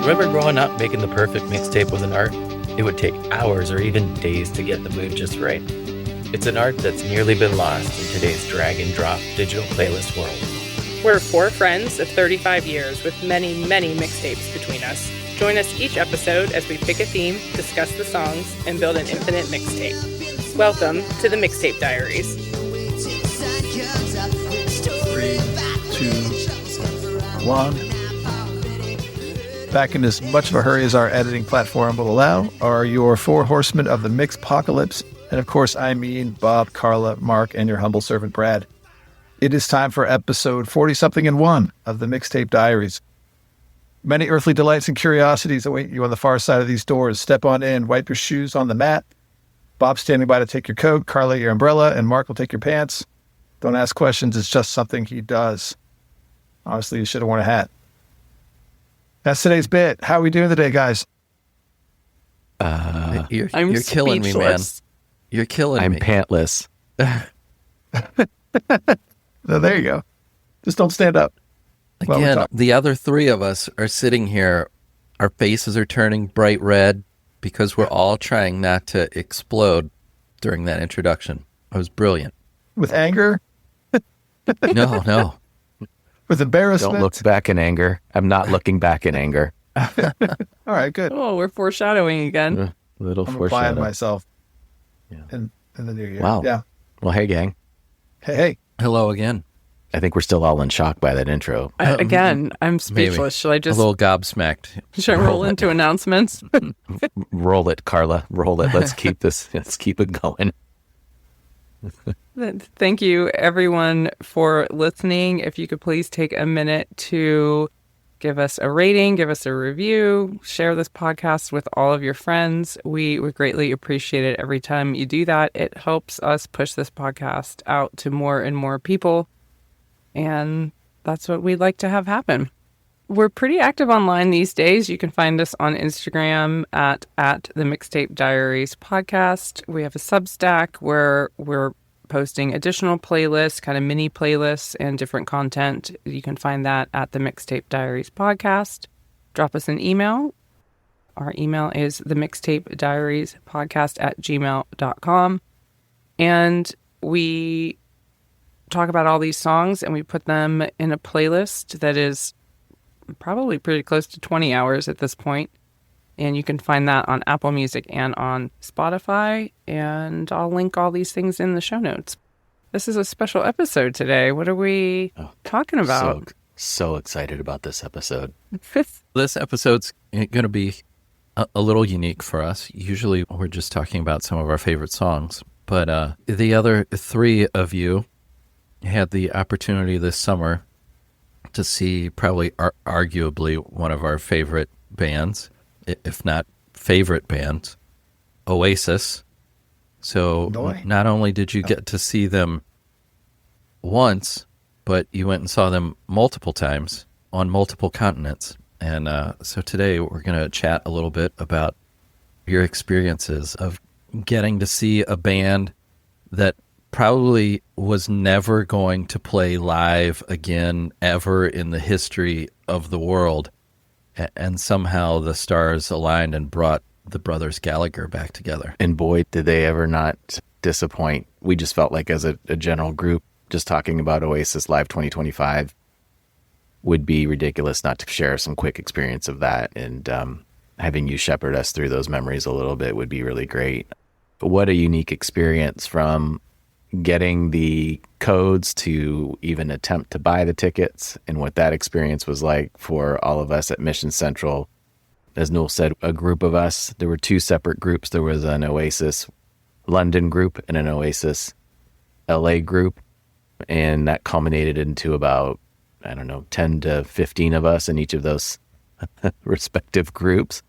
Remember growing up making the perfect mixtape was an art? It would take hours or even days to get the mood just right. It's an art that's nearly been lost in today's drag and drop digital playlist world. We're four friends of 35 years with many, many mixtapes between us. Join us each episode as we pick a theme, discuss the songs, and build an infinite mixtape. Welcome to the Mixtape Diaries. 3, 2, 1. Back in as much of a hurry as our editing platform will allow are your four horsemen of the Mixpocalypse. And of course, I mean Bob, Carla, Mark, and your humble servant, Brad. It is time for episode 40-something and 1 of the Mixtape Diaries. Many earthly delights and curiosities await you on the far side of these doors. Step on in, wipe your shoes on the mat. Bob's standing by to take your coat, Carla your umbrella, and Mark will take your pants. Don't ask questions, it's just something he does. Honestly, you should have worn a hat. That's today's bit. How are we doing today, guys? You're killing me, man. You're killing me. I'm pantless. No, there you go. Just don't stand up. Again, the other three of us are sitting here. Our faces are turning bright red because we're all trying not to explode during that introduction. It was brilliant. With anger? No. With embarrassment? Don't look back in anger. I'm not looking back in anger. All right, good. Oh, we're foreshadowing again. A little I'm foreshadowing. applying myself Yeah. in the new year. Wow. Yeah. Well, hey, gang. Hey. Hello again. I think we're still all in shock by that intro. Again, I'm speechless. Maybe. Should I just A little gobsmacked. should I roll into announcements? Roll it, Carla. Roll it. Let's keep it going. Thank you, everyone, for listening. If you could please take a minute to give us a rating, give us a review, share this podcast with all of your friends. We would greatly appreciate it every time you do that. It helps us push this podcast out to more and more people. And that's what we'd like to have happen. We're pretty active online these days. You can find us on Instagram at the Mixtape Diaries podcast. We have a Substack where we're posting additional playlists, kind of mini playlists and different content. You can find that at the Mixtape Diaries podcast. Drop us an email. Our email is themixtapediariespodcast@gmail.com. And we talk about all these songs and we put them in a playlist that is probably pretty close to 20 hours at this point. And you can find that on Apple Music and on Spotify. And I'll link all these things in the show notes. This is a special episode today. What are we talking about? So excited about this episode. This episode's going to be a little unique for us. Usually we're just talking about some of our favorite songs. But the other three of you had the opportunity this summer to see probably arguably one of our favorite bands, if not favorite bands, Oasis. So not only did you get to see them once, but you went and saw them multiple times on multiple continents. And so today we're going to chat a little bit about your experiences of getting to see a band that probably was never going to play live again ever in the history of the world. And somehow the stars aligned and brought the brothers Gallagher back together. And boy, did they ever not disappoint. We just felt like as a general group, just talking about Oasis Live 2025 would be ridiculous not to share some quick experience of that. And having you shepherd us through those memories a little bit would be really great. What a unique experience from getting the codes to even attempt to buy the tickets, and what that experience was like for all of us at Mission Central. As Newell said, a group of us, there were two separate groups. There was an Oasis London group and an Oasis LA group, and that culminated into about, 10 to 15 of us in each of those respective groups.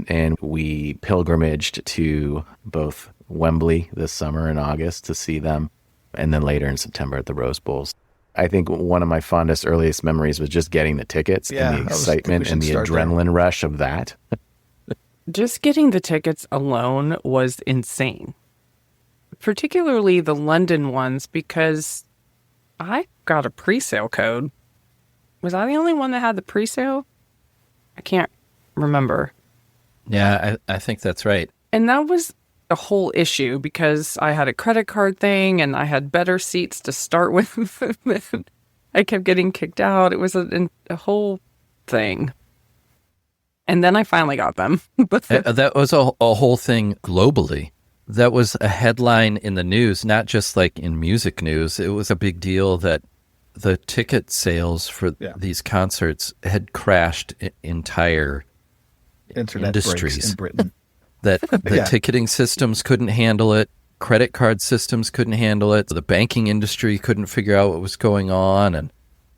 And we pilgrimaged to both Wembley this summer in August to see them, and then later in September at the Rose Bowls. I think one of my fondest, earliest memories was just getting the tickets and the excitement and the adrenaline rush of that. Just getting the tickets alone was insane. Particularly the London ones, because I got a presale code. Was I the only one that had the presale? I can't remember. Yeah, I think that's right. And that was a whole issue because I had a credit card thing and I had better seats to start with. I kept getting kicked out. It was a whole thing. And then I finally got them. That was a whole thing globally. That was a headline in the news, not just like in music news. It was a big deal that the ticket sales for these concerts had crashed entire Internet industries breaks in Britain. That the ticketing systems couldn't handle it. Credit card systems couldn't handle it. The banking industry couldn't figure out what was going on. And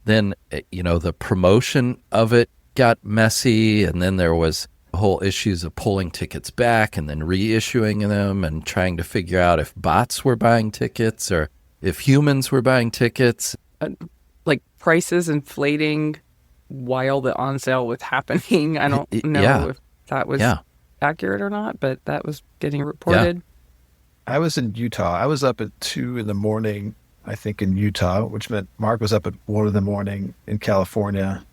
then, the promotion of it got messy. And then there was whole issues of pulling tickets back and then reissuing them and trying to figure out if bots were buying tickets or if humans were buying tickets. Like prices inflating while the on sale was happening. I don't know if that was accurate or not, but that was getting reported. Yeah. I was in Utah. I was up at 2 a.m, I think, in Utah, which meant Mark was up at 1 a.m. in California.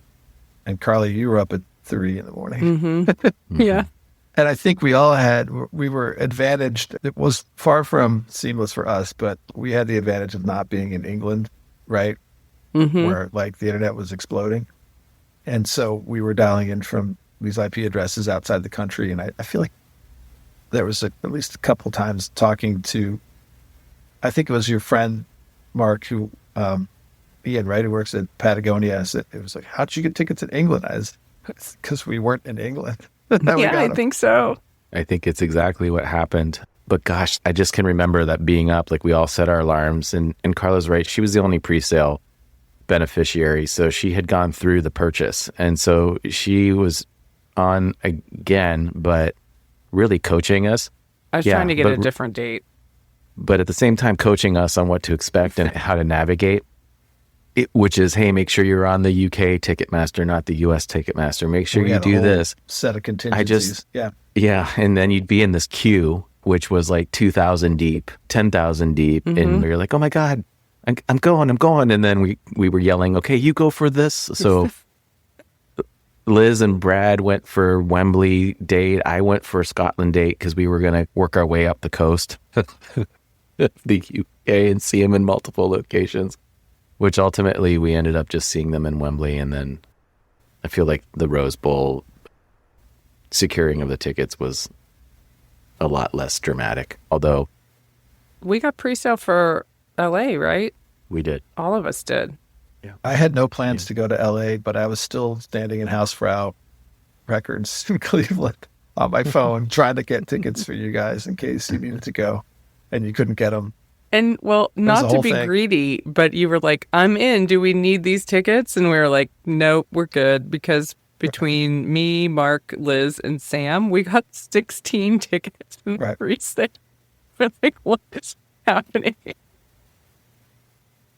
And Carly, you were up at 3 a.m. Mm-hmm. Yeah. And I think we were advantaged. It was far from seamless for us, but we had the advantage of not being in England, right? Mm-hmm. Where like the internet was exploding. And so we were dialing in from these IP addresses outside the country. And I feel like there was at least a couple times talking to, I think it was your friend, Mark, who, Ian, right, who works at Patagonia. It was like, how'd you get tickets in England? Because we weren't in England. I think so. I think it's exactly what happened. But gosh, I just can remember that being up, like we all set our alarms. And Carla's right. She was the only pre-sale beneficiary. So she had gone through the purchase. And so she was on again, but really coaching us. I was trying to get a different date. But at the same time, coaching us on what to expect and how to navigate. Which is, hey, make sure you're on the UK Ticketmaster, not the US Ticketmaster. Make sure you do this. Set of contingencies. Yeah. And then you'd be in this queue, which was like 2,000 deep, 10,000 deep. Mm-hmm. And you're like, oh my God, I'm going. And then we were yelling, okay, you go for this. So Liz and Brad went for Wembley date. I went for Scotland date because we were going to work our way up the coast, the UK, and see them in multiple locations. Which ultimately we ended up just seeing them in Wembley. And then I feel like the Rose Bowl securing of the tickets was a lot less dramatic. Although we got pre-sale for LA, right? We did. All of us did. Yeah. I had no plans to go to LA, but I was still standing in Hausfrau Records in Cleveland on my phone trying to get tickets for you guys in case you needed to go and you couldn't get them. And well, not to be greedy, but you were like, I'm in. Do we need these tickets? And we were like, nope, we're good. Because between me, Mark, Liz, and Sam, we got 16 tickets in the pre-sale. We're like, what is happening?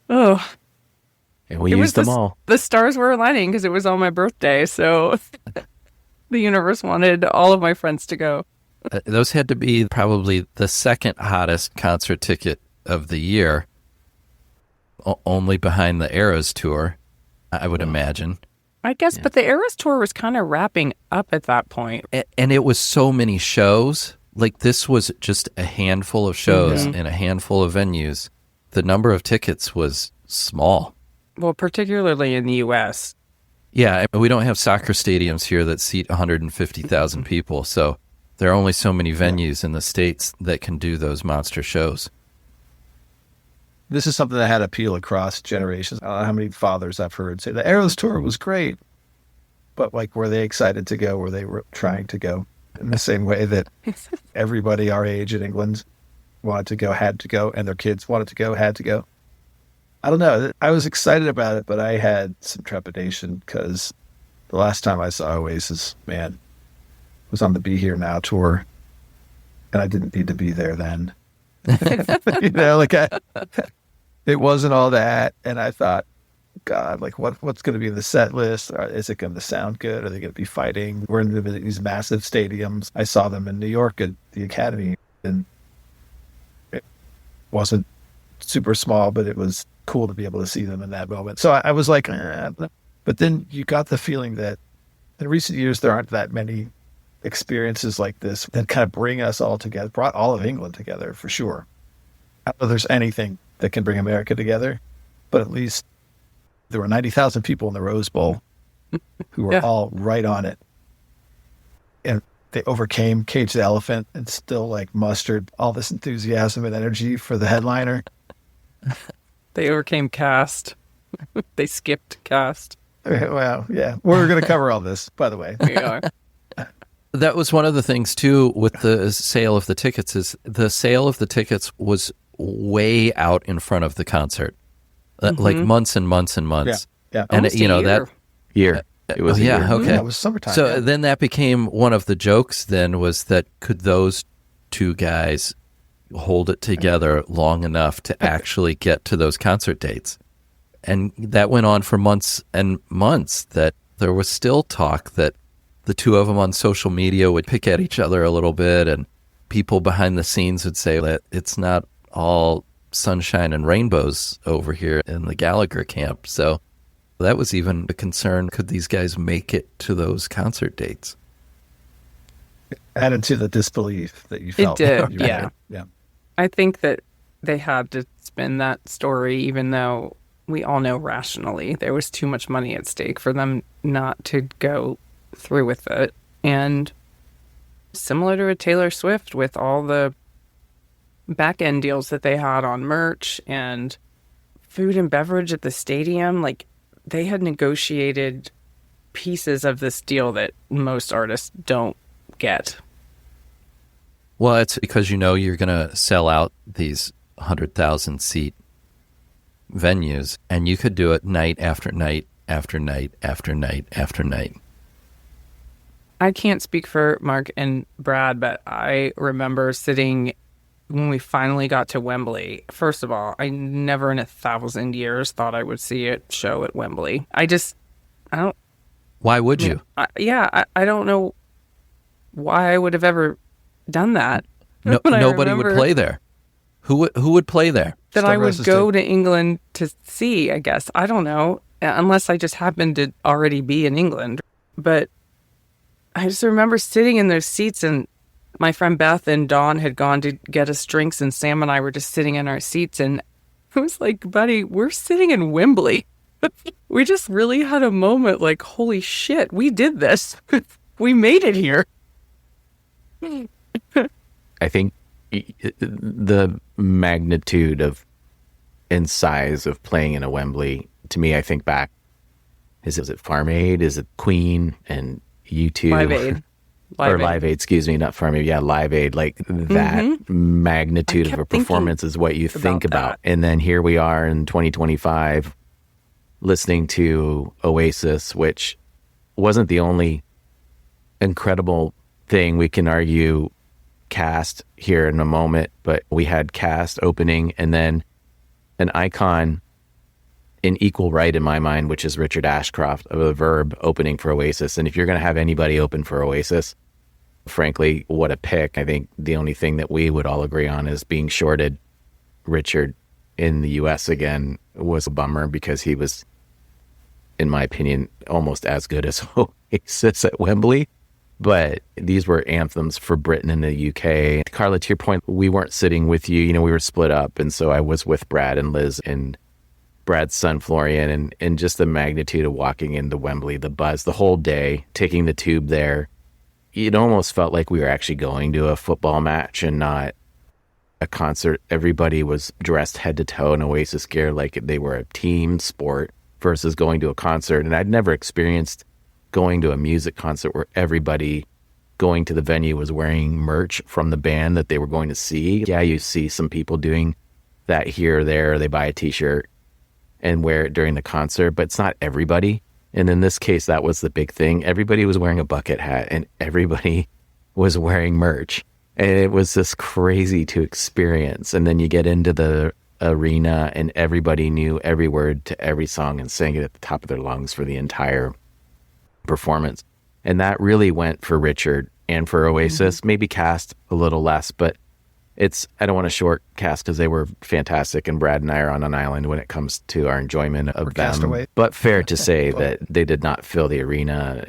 Oh. And we used them all. The stars were aligning because it was on my birthday. So the universe wanted all of my friends to go. Those had to be probably the second hottest concert ticket of the year, only behind the Eras tour, I would imagine. I guess, but the Eras tour was kind of wrapping up at that point. And it was so many shows. Like, this was just a handful of shows in a handful of venues. The number of tickets was small. Well, particularly in the U.S. Yeah, we don't have soccer stadiums here that seat 150,000 people, so there are only so many venues in the States that can do those monster shows. This is something that had appeal across generations. I don't know how many fathers I've heard say the Eras tour was great, but like, were they excited to go? Were they trying to go in the same way that everybody our age in England wanted to go, had to go, and their kids wanted to go, had to go? I don't know. I was excited about it, but I had some trepidation because the last time I saw Oasis, was on the Be Here Now tour, and I didn't need to be there then. It wasn't all that, and I thought, God, like what's going to be in the set list? Is it going to sound good? Are they going to be fighting? We're in these massive stadiums. I saw them in New York at the Academy, and it wasn't super small, but it was cool to be able to see them in that moment. So I was like, but then you got the feeling that in recent years, there aren't that many experiences like this that kind of bring us all together, brought all of England together for sure. I don't know if there's anything that can bring America together, but at least there were 90,000 people in the Rose Bowl who were all right on it. And they overcame Cage the Elephant and still like mustered all this enthusiasm and energy for the headliner. They overcame Cast. They skipped Cast. Well, yeah. We're going to cover all this, by the way. We are. That was one of the things, too, with the sale of the tickets is the sale of the tickets was way out in front of the concert, like months and months and months. Yeah. And, Almost a year. that Year. It was a year. okay. Yeah, it was summertime. So then that became one of the jokes then was that could those two guys hold it together long enough to actually get to those concert dates? And that went on for months and months, that there was still talk that the two of them on social media would pick at each other a little bit, and people behind the scenes would say that it's not all sunshine and rainbows over here in the Gallagher camp. So that was even a concern. Could these guys make it to those concert dates? Added to the disbelief that you felt. did, You yeah. had. Yeah. I think that they had to spin that story, even though we all know rationally there was too much money at stake for them not to go through with it. And similar to a Taylor Swift with all the back end deals that they had on merch and food and beverage at the stadium, like they had negotiated pieces of this deal that most artists don't get. Well, it's because you're going to sell out these 100,000 seat venues, and you could do it night after night after night after night after night. I can't speak for Mark and Brad, but I remember sitting when we finally got to Wembley. First of all, I never in 1,000 years thought I would see a show at Wembley. I don't. Why would you? I don't know why I would have ever done that. No, But I nobody would remember play there. Who would play there? that I would Stone go Roses to England to see, I guess. I don't know, unless I just happened to already be in England. But I just remember sitting in those seats, and my friend Beth and Dawn had gone to get us drinks, and Sam and I were just sitting in our seats, and I was like, buddy, we're sitting in Wembley. We just really had a moment like, holy shit, we did this. We made it here. I think the magnitude of and size of playing in a Wembley, to me, I think back, is it Farm Aid? Is it Queen and U2? Live Aid. Live Aid, excuse me, not Farm Aid. Yeah, Live Aid. Like that magnitude I of a kept thinking performance is what you think about. about And then here we are in 2025 listening to Oasis, which wasn't the only incredible thing. We can argue Cast here in a moment, but we had Cast opening and then an icon in equal right in my mind, which is Richard Ashcroft of the Verb opening for Oasis. And if you're going to have anybody open for Oasis, frankly, what a pick. I think the only thing that we would all agree on is being shorted Richard in the US again was a bummer, because he was, in my opinion, almost as good as Oasis at Wembley. But these were anthems for Britain and the UK. Carla, to your point, we weren't sitting with you. We were split up. And so I was with Brad and Liz and Brad's son, Florian, and just the magnitude of walking into Wembley, the buzz, the whole day, taking the tube there. It almost felt like we were actually going to a football match and not a concert. Everybody was dressed head to toe in Oasis gear like they were a team sport versus going to a concert. And I'd never experienced going to a music concert where everybody going to the venue was wearing merch from the band that they were going to see. Yeah, you see some people doing that here or there. They buy a t-shirt and wear it during the concert, but it's not everybody. And in this case, that was the big thing. Everybody was wearing a bucket hat and everybody was wearing merch. And it was just crazy to experience. And then you get into the arena and everybody knew every word to every song and sang it at the top of their lungs for the entire performance. And that really went for Richard and for Oasis, maybe Cast a little less, but I don't want to short Cast because they were fantastic, and Brad and I are on an island when it comes to our enjoyment of them. Castaway. But fair to say that they did not fill the arena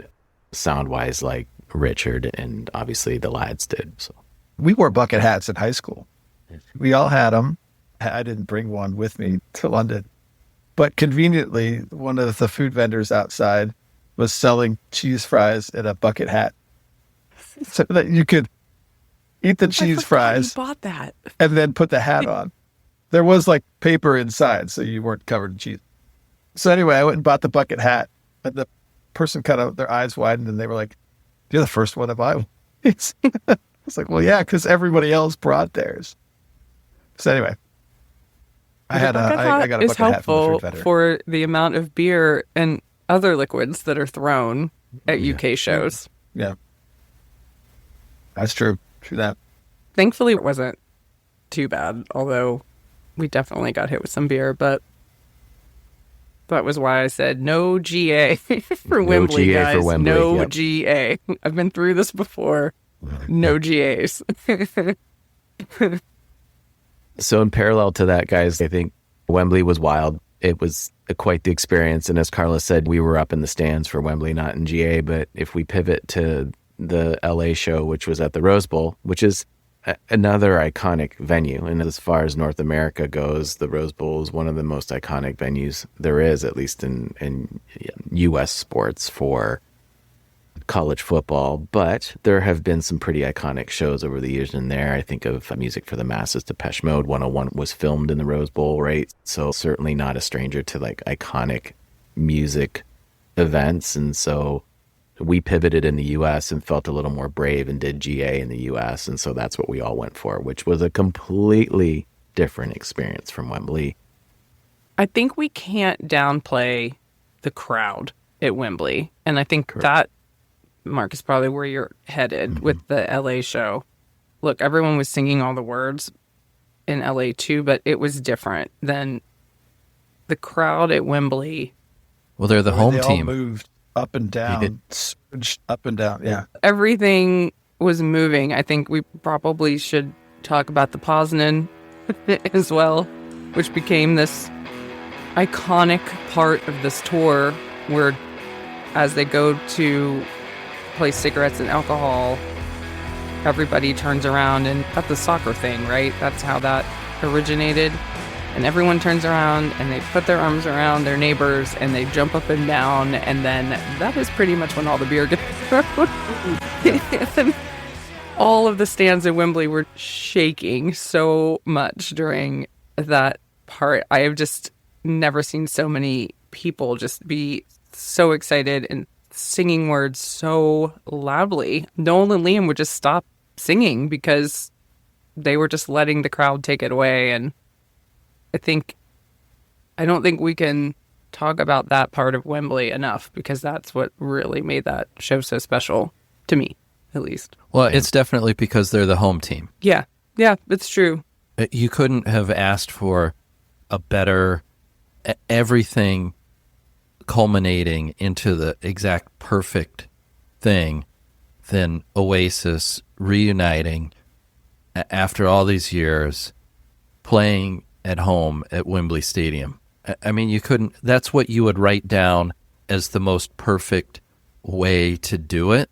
sound-wise like Richard and obviously the lads did. So We wore bucket hats in high school. We all had them. I didn't bring one with me to London. But conveniently, one of the food vendors outside was selling cheese fries in a bucket hat. So that you could eat the cheese fries You bought that. and then put the hat on. There was like paper inside, so you weren't covered in cheese. So anyway, I went and bought the bucket hat. And the person kind of, their eyes widened and they were like, "You're the first one to buy one." It's like, well, yeah, because everybody else brought theirs. So anyway, I got a bucket hat from the food helpful vendor. for the amount of beer and other liquids that are thrown at UK shows. Yeah. That's true. True that. Thankfully, it wasn't too bad, although we definitely got hit with some beer, but that was why I said no GA for Wembley, GA guys. for Wembley, No yep. GA. I've been through this before. No GAs. So in parallel to that, guys, I think Wembley was wild. It was quite the experience. And as Carla said, we were up in the stands for Wembley, not in GA. But if we pivot to the LA show, which was at the Rose Bowl, which is another iconic venue. And as far as North America goes, the Rose Bowl is one of the most iconic venues there is, at least in U.S. sports for college football. But there have been some pretty iconic shows over the years in there. I think of Music for the Masses, Depeche Mode 101 was filmed in the Rose Bowl, right? So certainly not a stranger to like iconic music events. And so we pivoted in the U.S. and felt a little more brave and did GA in the U.S. And so that's what we all went for, which was a completely different experience from Wembley. I think we can't downplay the crowd at Wembley. And I think that, Mark, is probably where you're headed with the LA show. Look, everyone was singing all the words in LA too, but it was different than the crowd at Wembley. Well, they're the home They team. all moved up and down, surged up and down. Yeah. Everything was moving. I think we probably should talk about the Poznan as well, which became this iconic part of this tour where as they go to play cigarettes and alcohol, everybody turns around, and that's the soccer thing, right? That's how that originated. And everyone turns around and they put their arms around their neighbors and they jump up and down, and then that is pretty much when all the beer gets thrown. And all of the stands in Wembley were shaking so much during that part. I have just never seen so many people just be so excited and singing words so loudly. Noel and Liam would just stop singing because they were just letting the crowd take it away. And I don't think we can talk about that part of Wembley enough, because that's what really made that show so special to me, at least. Well, it's definitely because they're the home team. Yeah, it's true. You couldn't have asked for a better everything culminating into the exact perfect thing than Oasis reuniting after all these years, playing at home at Wembley Stadium. I mean, you couldn't, that's what you would write down as the most perfect way to do it.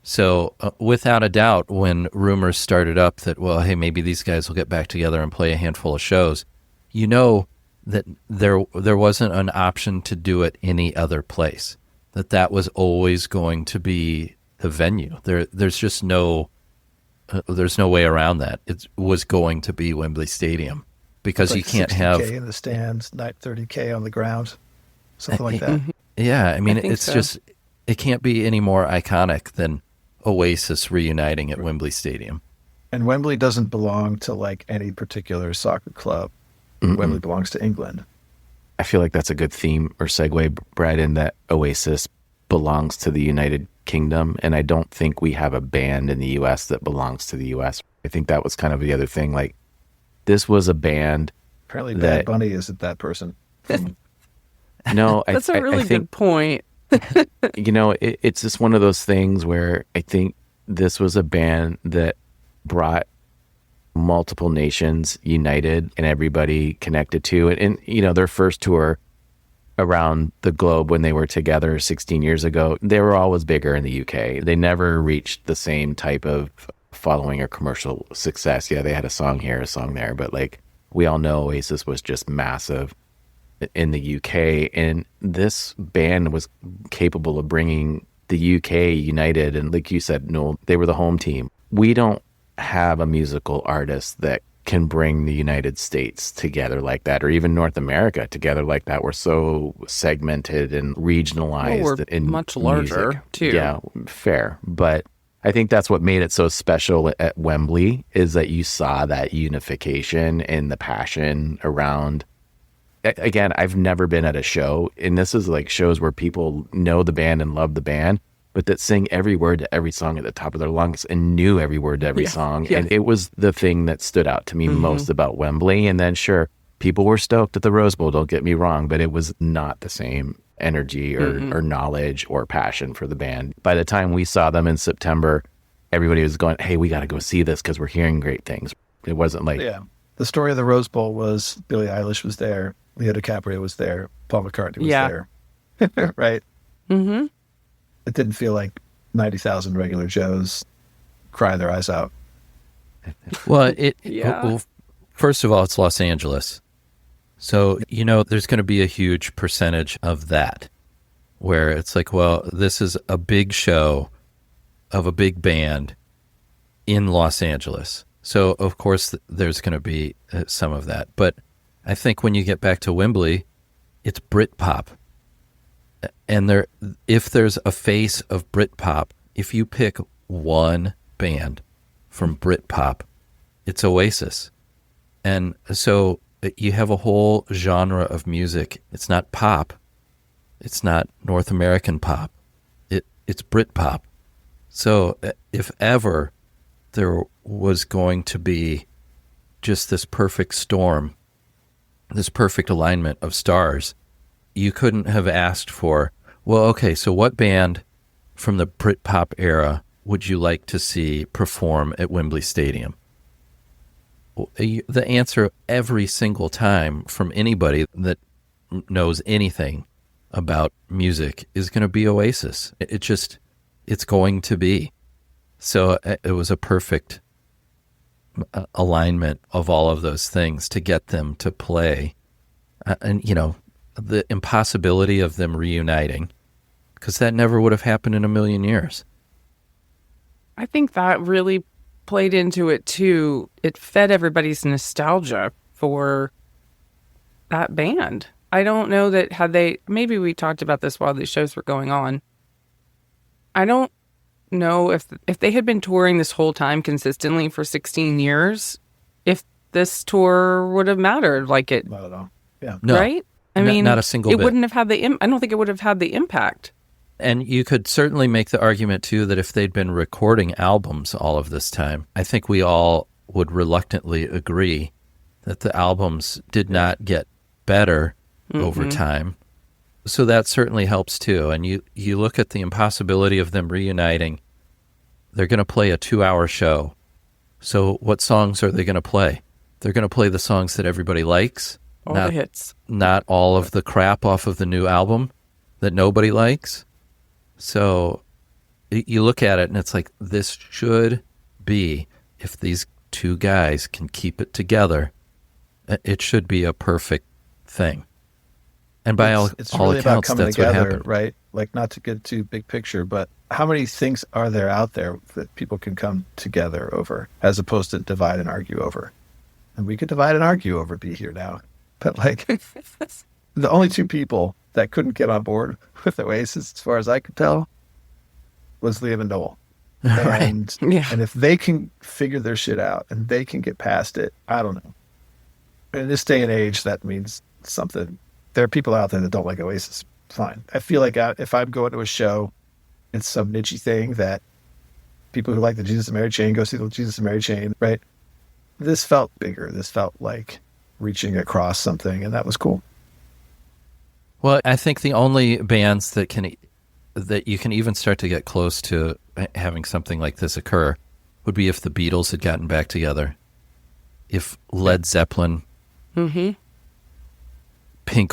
So without a doubt, when rumors started up that, well, hey, maybe these guys will get back together and play a handful of shows, you know that there wasn't an option to do it any other place, that was always going to be the venue. There's just no way around that. It was going to be Wembley Stadium, because Like you can't 60K have in the stands, 30K on the ground, something like that. Yeah, I mean, I think it's so. just, it can't be any more iconic than Oasis reuniting at Wembley Stadium. And Wembley doesn't belong to like any particular soccer club. Wembley belongs to England. I feel like that's a good theme or segue, Brad, in that Oasis belongs to the United Kingdom. And I don't think we have a band in the U.S. that belongs to the U.S. I think that was kind of the other thing. Like, this was a band. Apparently, That- Bad Bunny isn't that person. No, That's I a really think, good point. it's just one of those things where I think this was a band that brought multiple nations united and everybody connected to it. And, their first tour around the globe when they were together 16 years ago, they were always bigger in the UK. They never reached the same type of following or commercial success. Yeah, they had a song here, a song there, but like we all know Oasis was just massive in the UK, and this band was capable of bringing the UK united. And like you said, Noel, they were the home team. We don't have a musical artist that can bring the United States together like that, or even North America together like that. We're so segmented and regionalized. Well, we're in much larger music. too. Yeah, fair. But I think that's what made it so special at Wembley, is that you saw that unification and the passion around. Again, I've never been at a show, and this is like shows where people know the band and love the band, but that sing every word to every song at the top of their lungs and knew every word to every song. Yeah. And it was the thing that stood out to me most about Wembley. And then sure, people were stoked at the Rose Bowl, don't get me wrong, but it was not the same energy or knowledge or passion for the band. By the time we saw them in September, everybody was going, hey, we got to go see this because we're hearing great things. It wasn't like... Yeah. The story of the Rose Bowl was Billie Eilish was there, Leo DiCaprio was there, Paul McCartney was there. Right? Mm-hmm. It didn't feel like 90,000 regular Joes cry their eyes out. Well, Yeah. well, first of all, it's Los Angeles. So, there's going to be a huge percentage of that where it's like, well, this is a big show of a big band in Los Angeles. So, of course, there's going to be some of that. But I think when you get back to Wembley, it's Britpop. And if there's a face of Britpop, if you pick one band from Britpop, it's Oasis. And so you have a whole genre of music. It's not pop. It's not North American pop. It's Britpop. So if ever there was going to be just this perfect storm, this perfect alignment of stars, you couldn't have asked for, well, okay, so what band from the Britpop era would you like to see perform at Wembley Stadium? The answer every single time from anybody that knows anything about music is going to be Oasis. It's going to be. So it was a perfect alignment of all of those things to get them to play. And, the impossibility of them reuniting, because that never would have happened in a million years. I think that really played into it too. It fed everybody's nostalgia for that band. I don't know that maybe we talked about this while these shows were going on. I don't know if they had been touring this whole time consistently for 16 years, if this tour would have mattered like it. Not at all. Yeah. No, right? I mean, not a single it bit. wouldn't have had I don't think it would have had the impact. And you could certainly make the argument, too, that if they'd been recording albums all of this time, I think we all would reluctantly agree that the albums did not get better over time. So that certainly helps, too. And you look at the impossibility of them reuniting. They're going to play a 2-hour show. So what songs are they going to play? They're going to play the songs that everybody likes. All the hits. Not all of the crap off of the new album that nobody likes. So you look at it and it's like, this should be, if these two guys can keep it together, it should be a perfect thing. And by it's all really about accounts, coming that's what together, happened. right? Like, not to get too big picture, but how many things are there out there that people can come together over, as opposed to divide and argue over? And we could divide and argue over Be Here Now. But like, the only two people that couldn't get on board with Oasis, as far as I could tell, was Liam and Noel. And, and if they can figure their shit out and they can get past it, I don't know. In this day and age, that means something. There are people out there that don't like Oasis. Fine. I feel like if I'm going to a show, it's some niche thing that people who like the Jesus and Mary Chain go see the Jesus and Mary Chain, right? This felt bigger. This felt like reaching across something, and that was cool. Well, I think the only bands that you can even start to get close to having something like this occur would be if the Beatles had gotten back together, if Led Zeppelin, Pink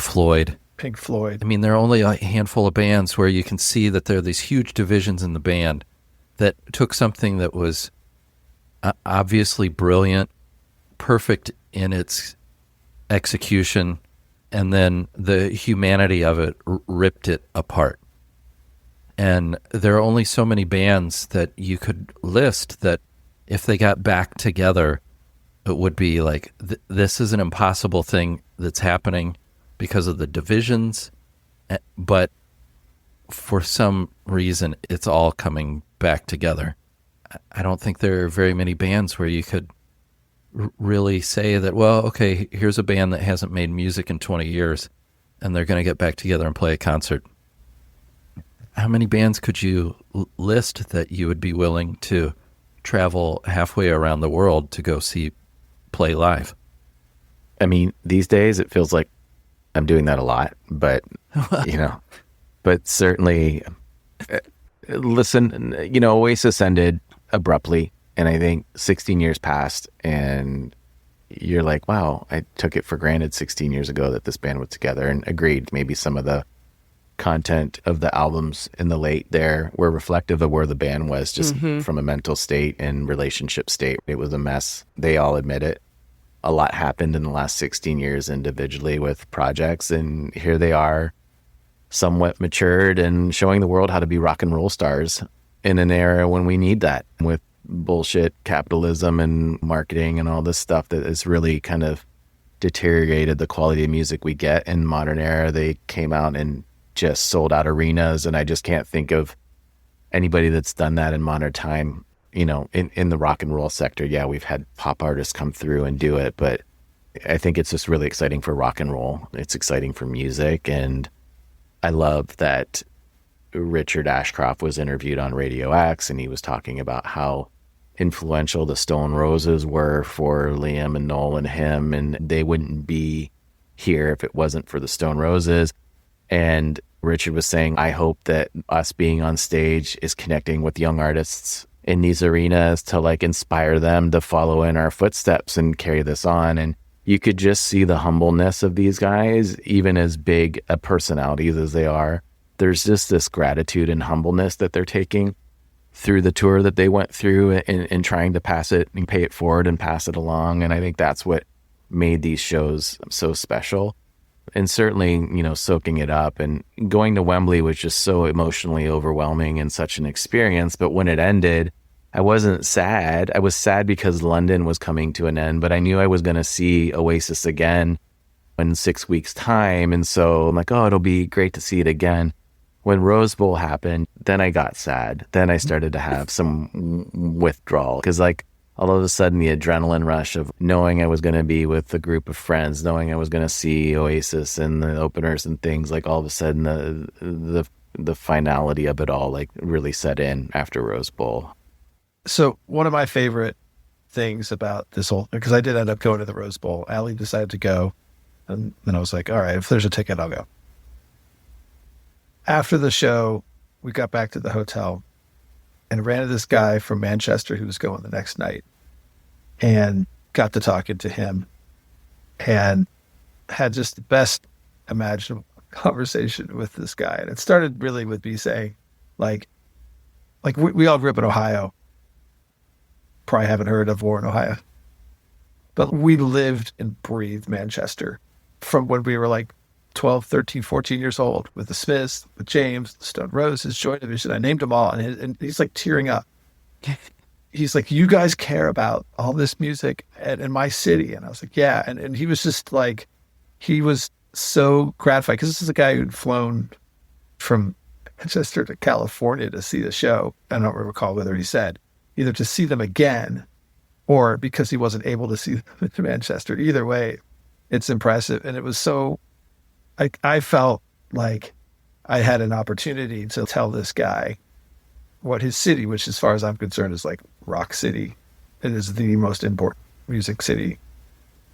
Floyd, Pink Floyd. I mean, there are only a handful of bands where you can see that there are these huge divisions in the band that took something that was obviously brilliant, perfect in its execution, and then the humanity of it ripped it apart. And there are only so many bands that you could list that if they got back together, it would be like, this is an impossible thing that's happening because of the divisions, but for some reason, it's all coming back together. I don't think there are very many bands where you could really say that, well, okay, here's a band that hasn't made music in 20 years, and they're going to get back together and play a concert. How many bands could you list that you would be willing to travel halfway around the world to go see play live? I mean, these days it feels like I'm doing that a lot, but, but certainly, listen, Oasis ended abruptly, and I think 16 years passed, and you're like, wow, I took it for granted 16 years ago that this band was together, and agreed, maybe some of the content of the albums in the late there were reflective of where the band was just from a mental state and relationship state. It was a mess. They all admit it. A lot happened in the last 16 years individually with projects, and here they are, somewhat matured and showing the world how to be rock and roll stars in an era when we need that, with bullshit capitalism and marketing and all this stuff that has really kind of deteriorated the quality of music we get in modern era. They came out and just sold out arenas, and I just can't think of anybody that's done that in modern time. In the rock and roll sector, yeah, we've had pop artists come through and do it, but I think it's just really exciting for rock and roll. It's exciting for music, and I love that Richard Ashcroft was interviewed on Radio X, and he was talking about how influential the Stone Roses were for Liam and Noel and him, and they wouldn't be here if it wasn't for the Stone Roses. And Richard was saying, I hope that us being on stage is connecting with young artists in these arenas to like inspire them to follow in our footsteps and carry this on. And you could just see the humbleness of these guys, even as big a personalities as they are. There's just this gratitude and humbleness that they're taking through the tour that they went through and trying to pass it and pay it forward and pass it along. And I think that's what made these shows so special. And certainly, soaking it up, and going to Wembley was just so emotionally overwhelming and such an experience. But when it ended, I wasn't sad. I was sad because London was coming to an end, but I knew I was going to see Oasis again in 6 weeks' time. And so I'm like, oh, it'll be great to see it again. When Rose Bowl happened, then I got sad. Then I started to have some withdrawal, because all of a sudden the adrenaline rush of knowing I was going to be with a group of friends, knowing I was going to see Oasis and the openers and things, all of a sudden the finality of it all really set in after Rose Bowl. So one of my favorite things about this whole, because I did end up going to the Rose Bowl, Allie decided to go, and then I was like, all right, if there's a ticket, I'll go. After the show, we got back to the hotel and ran into this guy from Manchester who was going the next night, and got to talking to him and had just the best imaginable conversation with this guy. And it started really with me saying, we all grew up in Ohio. Probably haven't heard of Warren, Ohio. But we lived and breathed Manchester from when we were 12, 13, 14 years old, with the Smiths, with James, the Stone Roses, Joy Division. I named them all, and he's tearing up. He's like, you guys care about all this music in my city? And I was like, yeah. And he was just he was so gratified, because this is a guy who'd flown from Manchester to California to see the show. I don't recall whether he said either to see them again or because he wasn't able to see them in Manchester. Either way, it's impressive. And it was so, I felt like I had an opportunity to tell this guy what his city, which as far as I'm concerned is rock city, it is the most important music city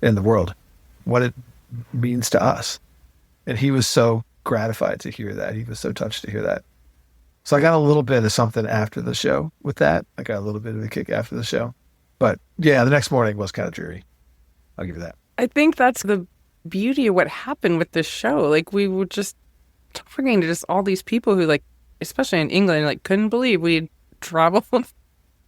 in the world, what it means to us. And he was so gratified to hear that. He was so touched to hear that. So I got a little bit of something after the show with that. I got a little bit of a kick after the show. But yeah, the next morning was kind of dreary. I'll give you that. I think that's the beauty of what happened with this show. Like, we were just talking to just all these people who, like, especially in England, like, couldn't believe we'd traveled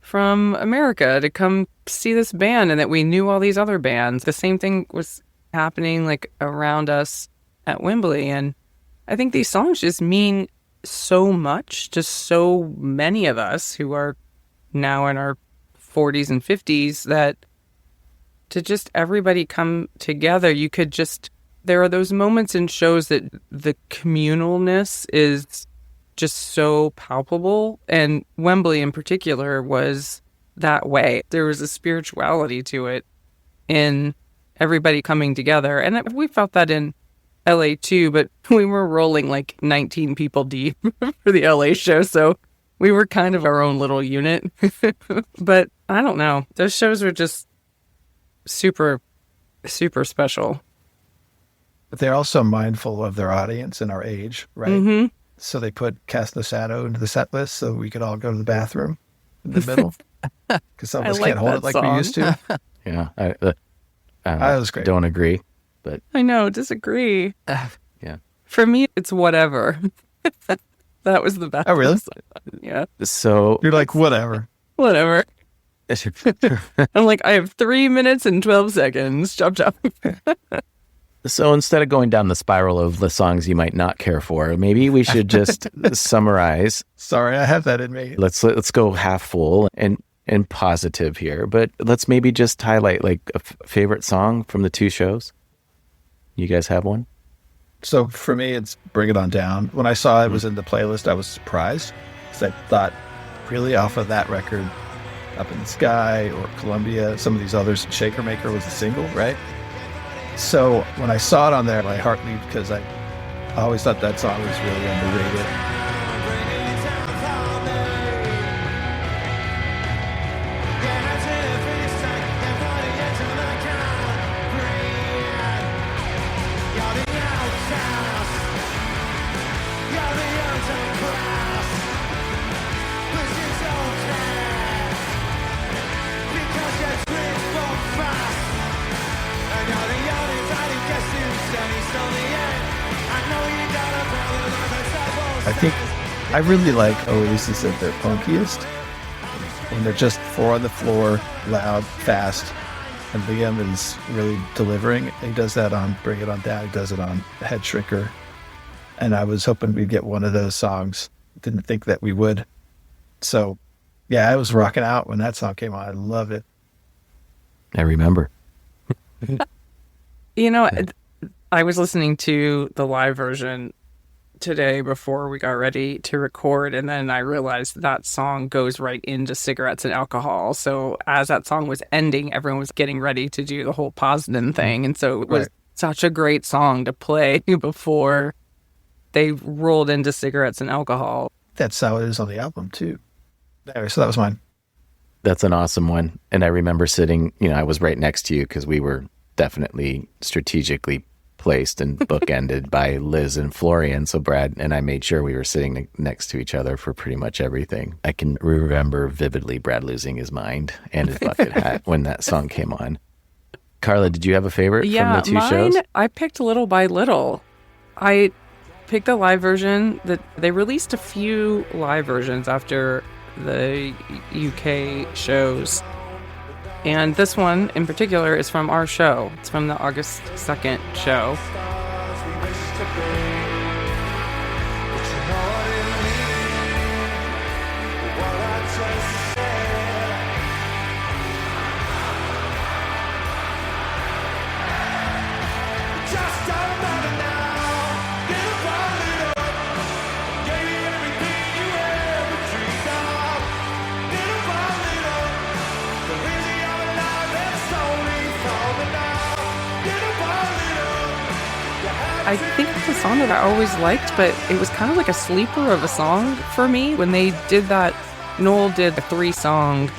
from America to come see this band and that we knew all these other bands. The same thing was happening, like, around us at Wembley. And I think these songs just mean so much to so many of us who are now in our 40s and 50s, that to just everybody come together, you could just, there are those moments in shows that the communalness is just so palpable. And Wembley in particular was that way. There was a spirituality to it in everybody coming together. And we felt that in LA too, but we were rolling like 19 people deep for the LA show. So we were kind of our own little unit. But I don't know. Those shows were just super, super special. But they're also mindful of their audience and our age, right? Mm-hmm. So they put Cast No Shadow into the set list so we could all go to the bathroom in the middle. Because some of us can't hold it like we used to. Yeah. That was great. Don't agree, but I know, disagree. Yeah. For me, it's whatever. That was the best. Oh, really? Yeah. So you're like, whatever. Whatever. I'm like, I have 3 minutes and 12 seconds. Chop, chop. So instead of going down the spiral of the songs you might not care for, maybe we should just summarize. Sorry, I have that in me. Let's go half full and positive here, but let's maybe just highlight like a favorite song from the two shows. You guys have one? So for me, it's Bring It On Down. When I saw it was in the playlist, I was surprised because I thought really off of that record, Up in the Sky or Columbia, some of these others, Shaker Maker was a single, right? So when I saw it on there, my heart leaped because I always thought that song was really underrated. I think I really like Oasis at their punkiest, when they're just four on the floor, loud, fast, and Liam is really delivering. He does that on Bring It On Down. He does it on Head Shrinker. And I was hoping we'd get one of those songs. Didn't think that we would. So, yeah, I was rocking out when that song came on. I love it. I remember. You know, I was listening to the live version today before we got ready to record, and then I realized that song goes right into Cigarettes and Alcohol. So as that song was ending, everyone was getting ready to do the whole Posden thing, and so it was such a great song to play before they rolled into Cigarettes and Alcohol. That's how it is on the album too. Anyway, so that was mine. That's an awesome one. And I remember sitting, I was right next to you because we were definitely strategically placed and bookended by Liz and Florian. So Brad and I made sure we were sitting next to each other for pretty much everything. I can remember vividly Brad losing his mind and his bucket hat when that song came on. Carla, did you have a favorite from the two shows? I picked Little by Little. I picked the live version. That they released a few live versions after the UK shows. And this one in particular is from our show. It's from the August 2nd show. I think it's a song that I always liked, but it was kind of like a sleeper of a song for me. When they did that, Noel did a 3-song,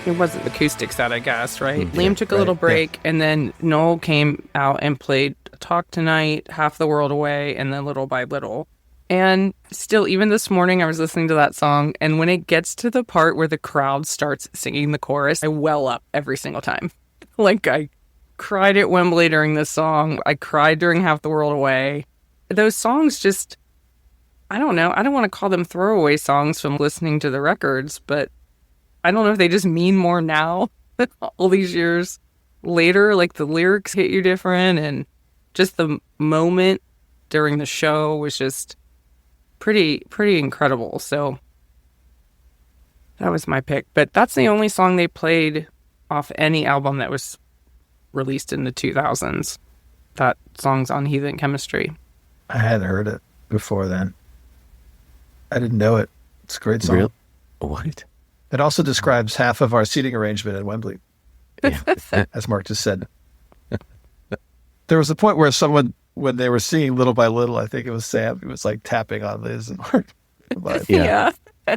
it wasn't the acoustic set, I guess, right? Mm-hmm. Liam took a little break, and then Noel came out and played Talk Tonight, Half the World Away, and then Little by Little. And still, even this morning, I was listening to that song, and when it gets to the part where the crowd starts singing the chorus, I well up every single time. Like, I cried at Wembley during this song. I cried during Half the World Away. Those songs just, I don't know. I don't want to call them throwaway songs from listening to the records, but I don't know if they just mean more now, all these years later. Like the lyrics hit you different, and just the moment during the show was just pretty incredible. So that was my pick. But that's the only song they played off any album that was released in the 2000s. That song's on Heathen Chemistry. I hadn't heard it before then. I didn't know it. It's a great song. Real? What? It also describes half of our seating arrangement at Wembley, Yeah. as Mark just said. There was a point where someone, when they were singing Little by Little, I think it was Sam, he was like tapping on Liz and Mark. But Yeah.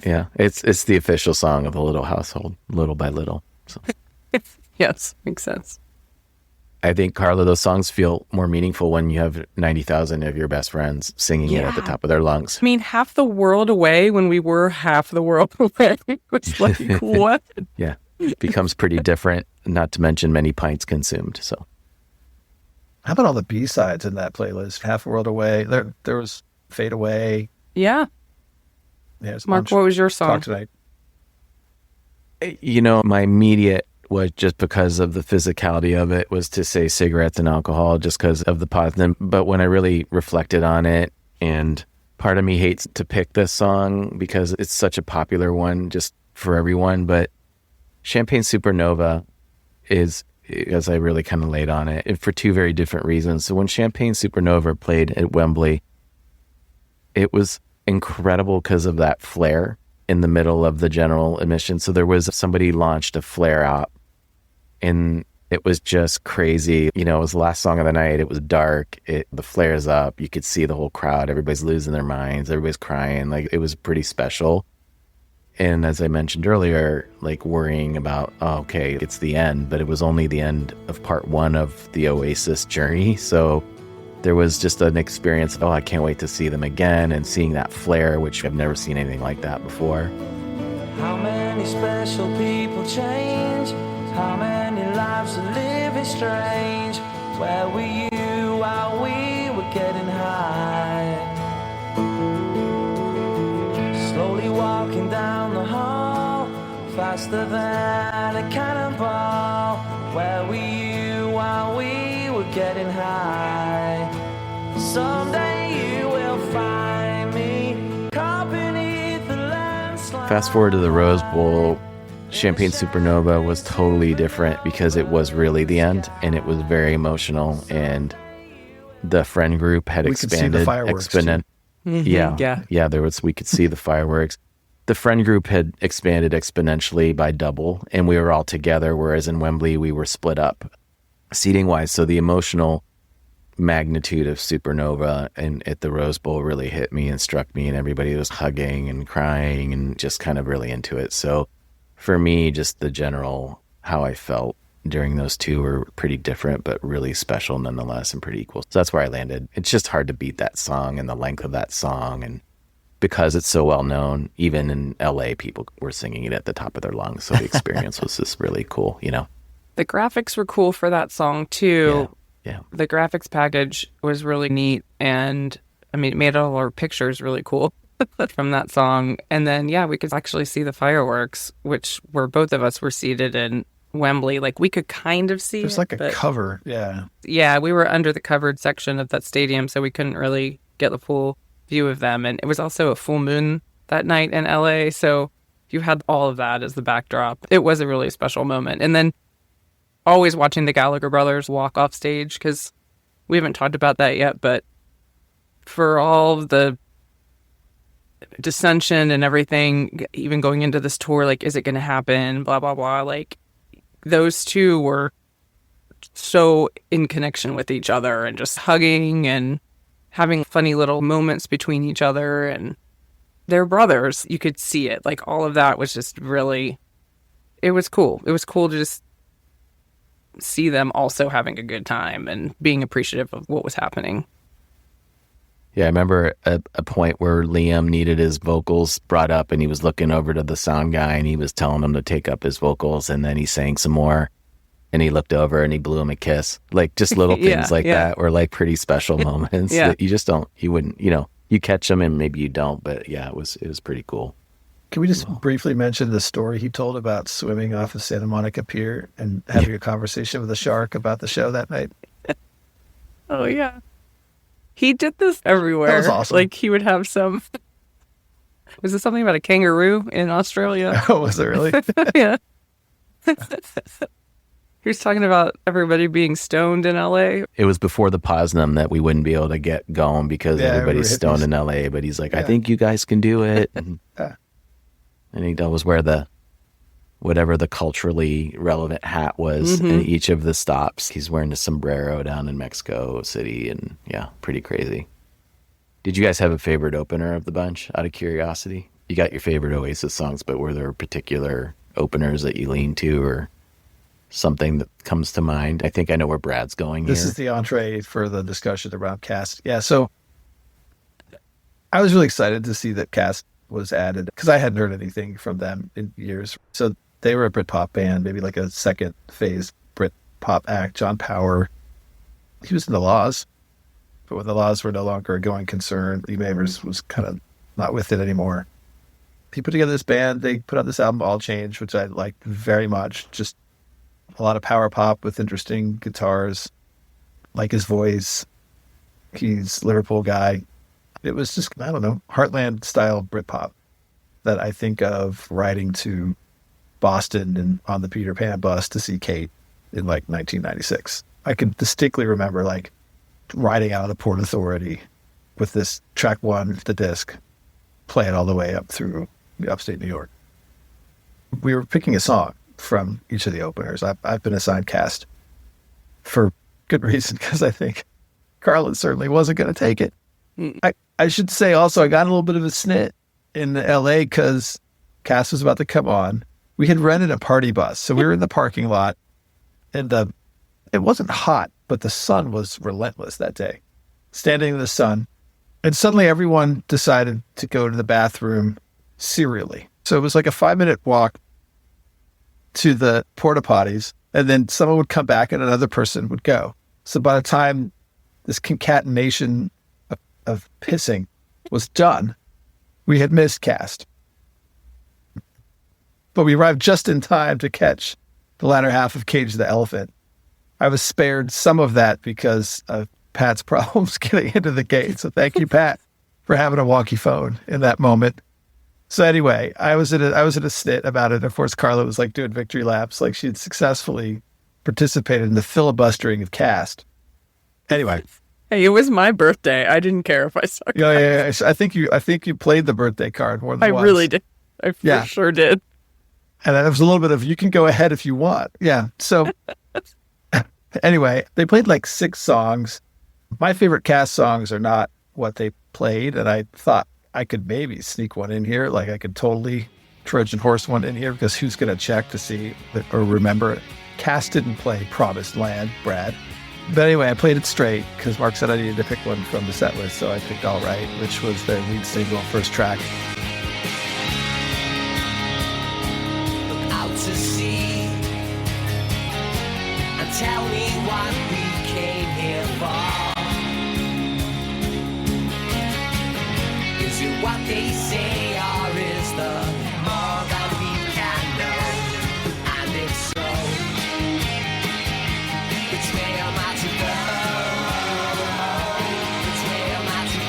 Yeah. It's the official song of the Little Household, Little by Little. So Yes, makes sense. I think, Carla, those songs feel more meaningful when you have 90,000 of your best friends singing it at the top of their lungs. I mean, Half the World Away, when we were half the world away, was like, what? Yeah. It becomes pretty different, not to mention many pints consumed. So how about all the B-sides in that playlist? Half a World Away. There was Fade Away. Yeah. Yeah, there's a Mark, bunch. what was your song? Talk tonight. You know, my immediate was, just because of the physicality of it, was to say Cigarettes and Alcohol, just because of the positive. But when I really reflected on it, and part of me hates to pick this song because it's such a popular one just for everyone, but Champagne Supernova is, as I really kind of laid on it, and for two very different reasons. So when Champagne Supernova played at Wembley, it was incredible because of that flare in the middle of the general admission. So there was, somebody launched a flare out, and it was just crazy. You know, it was the last song of the night. It was dark. The flare's up. You could see the whole crowd. Everybody's losing their minds. Everybody's crying. Like, it was pretty special. And as I mentioned earlier, like worrying about, oh, okay, it's the end, but it was only the end of part one of the Oasis journey. So there was just an experience, oh, I can't wait to see them again, and seeing that flare, which I've never seen anything like that before. How many special people change? How many lives are living strange? Where were you while we were getting high? Slowly walking down the hall, faster than a cannonball. Where were you while we were getting high? Someday you will find me caught beneath the landslide. Fast forward to the Rose Bowl, Champagne Supernova was totally different because it was really the end, and it was very emotional, and the friend group had We could see the expanded fireworks, too. Yeah, we could see the fireworks. The friend group had expanded exponentially by double, and we were all together, whereas in Wembley we were split up seating wise. So the emotional magnitude of Supernova and at the Rose Bowl really hit me and struck me, and everybody was hugging and crying and just kind of really into it. So for me, just the general how I felt during those two were pretty different, but really special nonetheless, and pretty equal. So that's where I landed. It's just hard to beat that song and the length of that song, and because it's so well known, even in LA, people were singing it at the top of their lungs. So the experience was just really cool, you know? The graphics were cool for that song too. Yeah. The graphics package was really neat, and I mean, it made all our pictures really cool from that song. And then, yeah, we could actually see the fireworks, which were, both of us were seated in Wembley. Like, we could kind of see There's it, like a but cover. Yeah. yeah, we were under the covered section of that stadium, so we couldn't really get the full view of them. And it was also a full moon that night in LA, so you had all of that as the backdrop. It was a really special moment. And then always watching the Gallagher brothers walk off stage, because we haven't talked about that yet, but for all the dissension and everything, even going into this tour, like, is it going to happen, blah blah blah, like, those two were so in connection with each other and just hugging and having funny little moments between each other, and they're brothers. You could see it. Like, all of that was just really, it was cool. It was cool to just see them also having a good time and being appreciative of what was happening. Yeah, I remember a point where Liam needed his vocals brought up, and he was looking over to the sound guy, and he was telling him to take up his vocals, and then he sang some more. and he looked over and he blew him a kiss. Like just little things like that were like pretty special moments that you just don't, you wouldn't, you catch them and maybe you don't, but yeah, it was pretty cool. Can we just briefly mention the story he told about swimming off of Santa Monica Pier and having a conversation with a shark about the show that night? Oh, yeah. He did this everywhere. That was awesome. Like he would have some... Was this something about a kangaroo in Australia? Oh, was it really? Yeah. He was talking about everybody being stoned in LA. It was before the Posnum that we wouldn't be able to get going because everybody's stoned in LA, but he's like, I think you guys can do it. And I think that was where whatever the culturally relevant hat was in each of the stops. He's wearing a sombrero down in Mexico City, and yeah, pretty crazy. Did you guys have a favorite opener of the bunch, out of curiosity? You got your favorite Oasis songs, but were there particular openers that you lean to or something that comes to mind? I think I know where Brad's going This here. is the entree for the discussion around Cast. Yeah, so I was really excited to see that Cast was added because I hadn't heard anything from them in years. So they were a Britpop band, maybe like a second phase Britpop act. John Power, he was in the Laws, but when the Laws were no longer a going concern, Lee Mavers was kind of not with it anymore. He put together this band. They put out this album, All Change, which I liked very much. Just a lot of power pop with interesting guitars, like his voice. He's a Liverpool guy. It was just, I don't know, Heartland style Britpop that I think of riding to Boston and on the Peter Pan bus to see Kate in like 1996. I can distinctly remember like riding out of the Port Authority with this track one, the disc, playing all the way up through upstate New York. We were picking a song from each of the openers. I've been assigned Cast for good reason because I think Carlin certainly wasn't going to take it. I should say also I got a little bit of a snit in LA because Cast was about to come on. We had rented a party bus, so we were in the parking lot, and it wasn't hot, but the sun was relentless that day. Standing in the sun, and suddenly everyone decided to go to the bathroom serially. So it was like a 5-minute walk to the porta potties, and then someone would come back and another person would go. So by the time this concatenation of pissing was done, we had missed Cast. But we arrived just in time to catch the latter half of Cage the Elephant. I was spared some of that because of Pat's problems getting into the gate. So thank you, Pat, for having a wonky phone in that moment. So anyway, I was in a snit about it. Of course, Carla was like doing victory laps, like she had successfully participated in the filibustering of Cast. Anyway. Hey, it was my birthday. I didn't care if I saw Cast. Yeah. I think you played the birthday card more than once. I really did. I for sure did. And there was a little bit of, you can go ahead if you want. Yeah. So anyway, they played like 6 songs. My favorite Cast songs are not what they played. And I thought I could maybe sneak one in here. Like I could totally Trojan horse one in here because who's going to check to see or remember it? Cast didn't play Promised Land, Brad. But anyway, I played it straight because Mark said I needed to pick one from the set list. So I picked All Right, which was their lead single, first track. Out to sea and tell me what we came here for. Is it what they say or is the more than we can know? And if so, which way am I to go? Which way am I to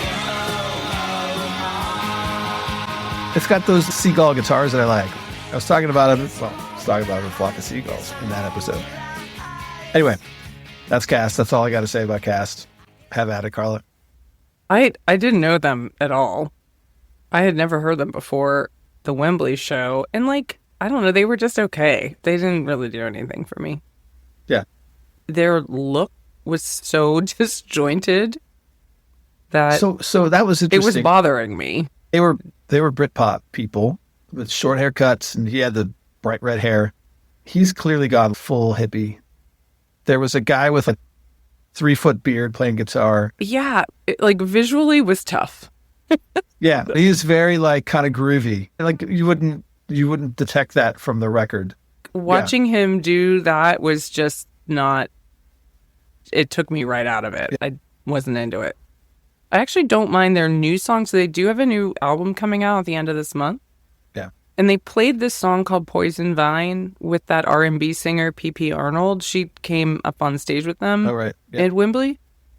go? It's got those seagull guitars that I like. I was talking about it. Well, I was talking about a flock of seagulls in that episode. Anyway, that's Cast. That's all I got to say about Cast. Have at it, Carla. I didn't know them at all. I had never heard them before the Wembley show. And like, I don't know, they were just okay. They didn't really do anything for me. Yeah. Their look was so disjointed that so that was interesting. it was bothering me. They were Britpop people with short haircuts, and he had the bright red hair. He's clearly gone full hippie. There was a guy with a 3-foot beard playing guitar. Yeah, it, like visually was tough. Yeah, he's very like kind of groovy. Like you wouldn't detect that from the record. watching him do that was just not, it took me right out of it. Yeah. I wasn't into it. I actually don't mind their new songs. They do have a new album coming out at the end of this month. Yeah. And they played this song called Poison Vine with that R&B singer, P.P. Arnold. She came up on stage with them at Wembley.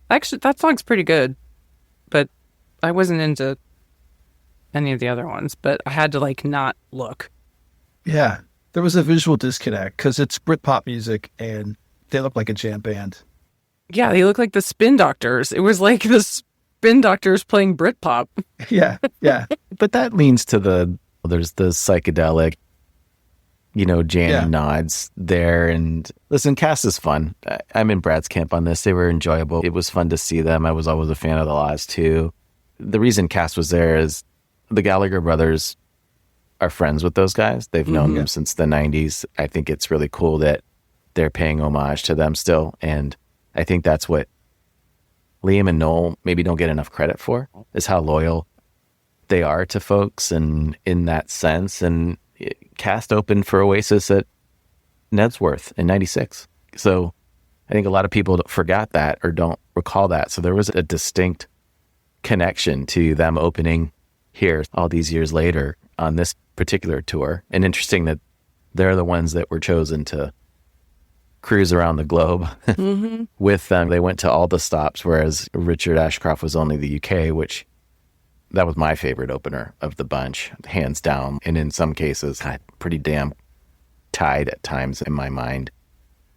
Actually, that song's pretty good. But I wasn't into any of the other ones. But I had to, like, not look. Yeah. There was a visual disconnect because it's Britpop music and they look like a jam band. Yeah, they look like the Spin Doctors. It was like the Spin Doctors playing Britpop. Yeah, yeah. But that leans to there's the psychedelic, jam nods there. And listen, Cass is fun. I'm in Brad's camp on this. They were enjoyable. It was fun to see them. I was always a fan of the Laws too. The reason Cass was there is the Gallagher brothers are friends with those guys. They've known them since the 90s. I think it's really cool that they're paying homage to them still. And I think that's what Liam and Noel maybe don't get enough credit for, is how loyal they are to folks and in that sense. And Cast opened for Oasis at Nedsworth in 96. So I think a lot of people forgot that or don't recall that. So there was a distinct connection to them opening here all these years later on this particular tour. And interesting that they're the ones that were chosen to cruise around the globe with them. They went to all the stops, whereas Richard Ashcroft was only the UK, which that was my favorite opener of the bunch, hands down. And in some cases, pretty damn tied at times in my mind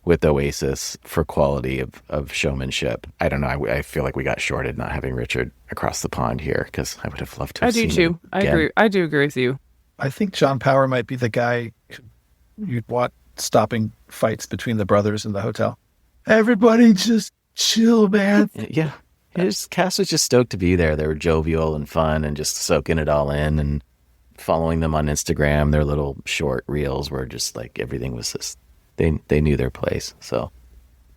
with Oasis for quality of showmanship. I don't know. I feel like we got shorted not having Richard across the pond here because I would have loved to have seen him again. I do agree with you. I think John Power might be the guy you'd want stopping fights between the brothers in the hotel. Everybody just chill, man. Yeah. Cass was just stoked to be there. They were jovial and fun and just soaking it all in, and following them on Instagram. Their little short reels were just like, everything was just, they knew their place. So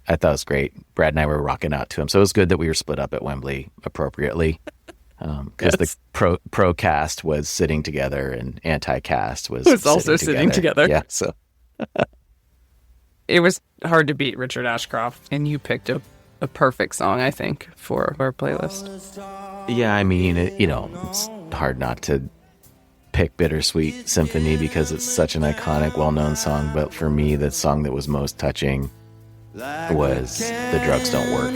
I thought it was great. Brad and I were rocking out to him. So it was good that we were split up at Wembley appropriately. Because the pro cast was sitting together and anti-cast was also sitting together. Yeah, so it was hard to beat Richard Ashcroft, and you picked a perfect song, I think, for our playlist. Yeah, I mean, it's hard not to pick Bittersweet Symphony because it's such an iconic, well-known song. But for me, the song that was most touching was The Drugs Don't Work.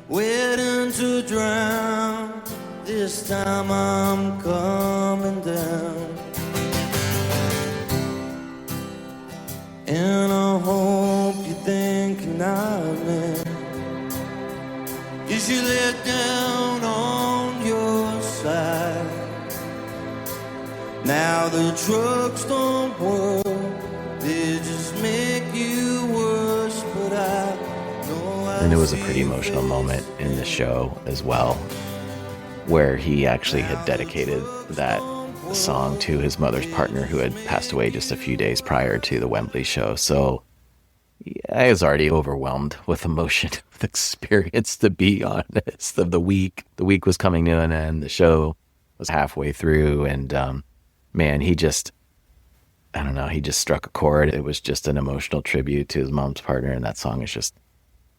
Waiting to drown. This time I'm coming down. And I hope you're thinking of me. Is you let down on your side? Now the drugs don't work. They just make you worse. But I know And it was a pretty emotional moment in the show as well, where he actually had dedicated that song to his mother's partner who had passed away just a few days prior to the Wembley show. So I was already overwhelmed with emotion, with experience, to be honest, of the week. The week was coming to an end. The show was halfway through. And man, he just struck a chord. It was just an emotional tribute to his mom's partner. And that song is just,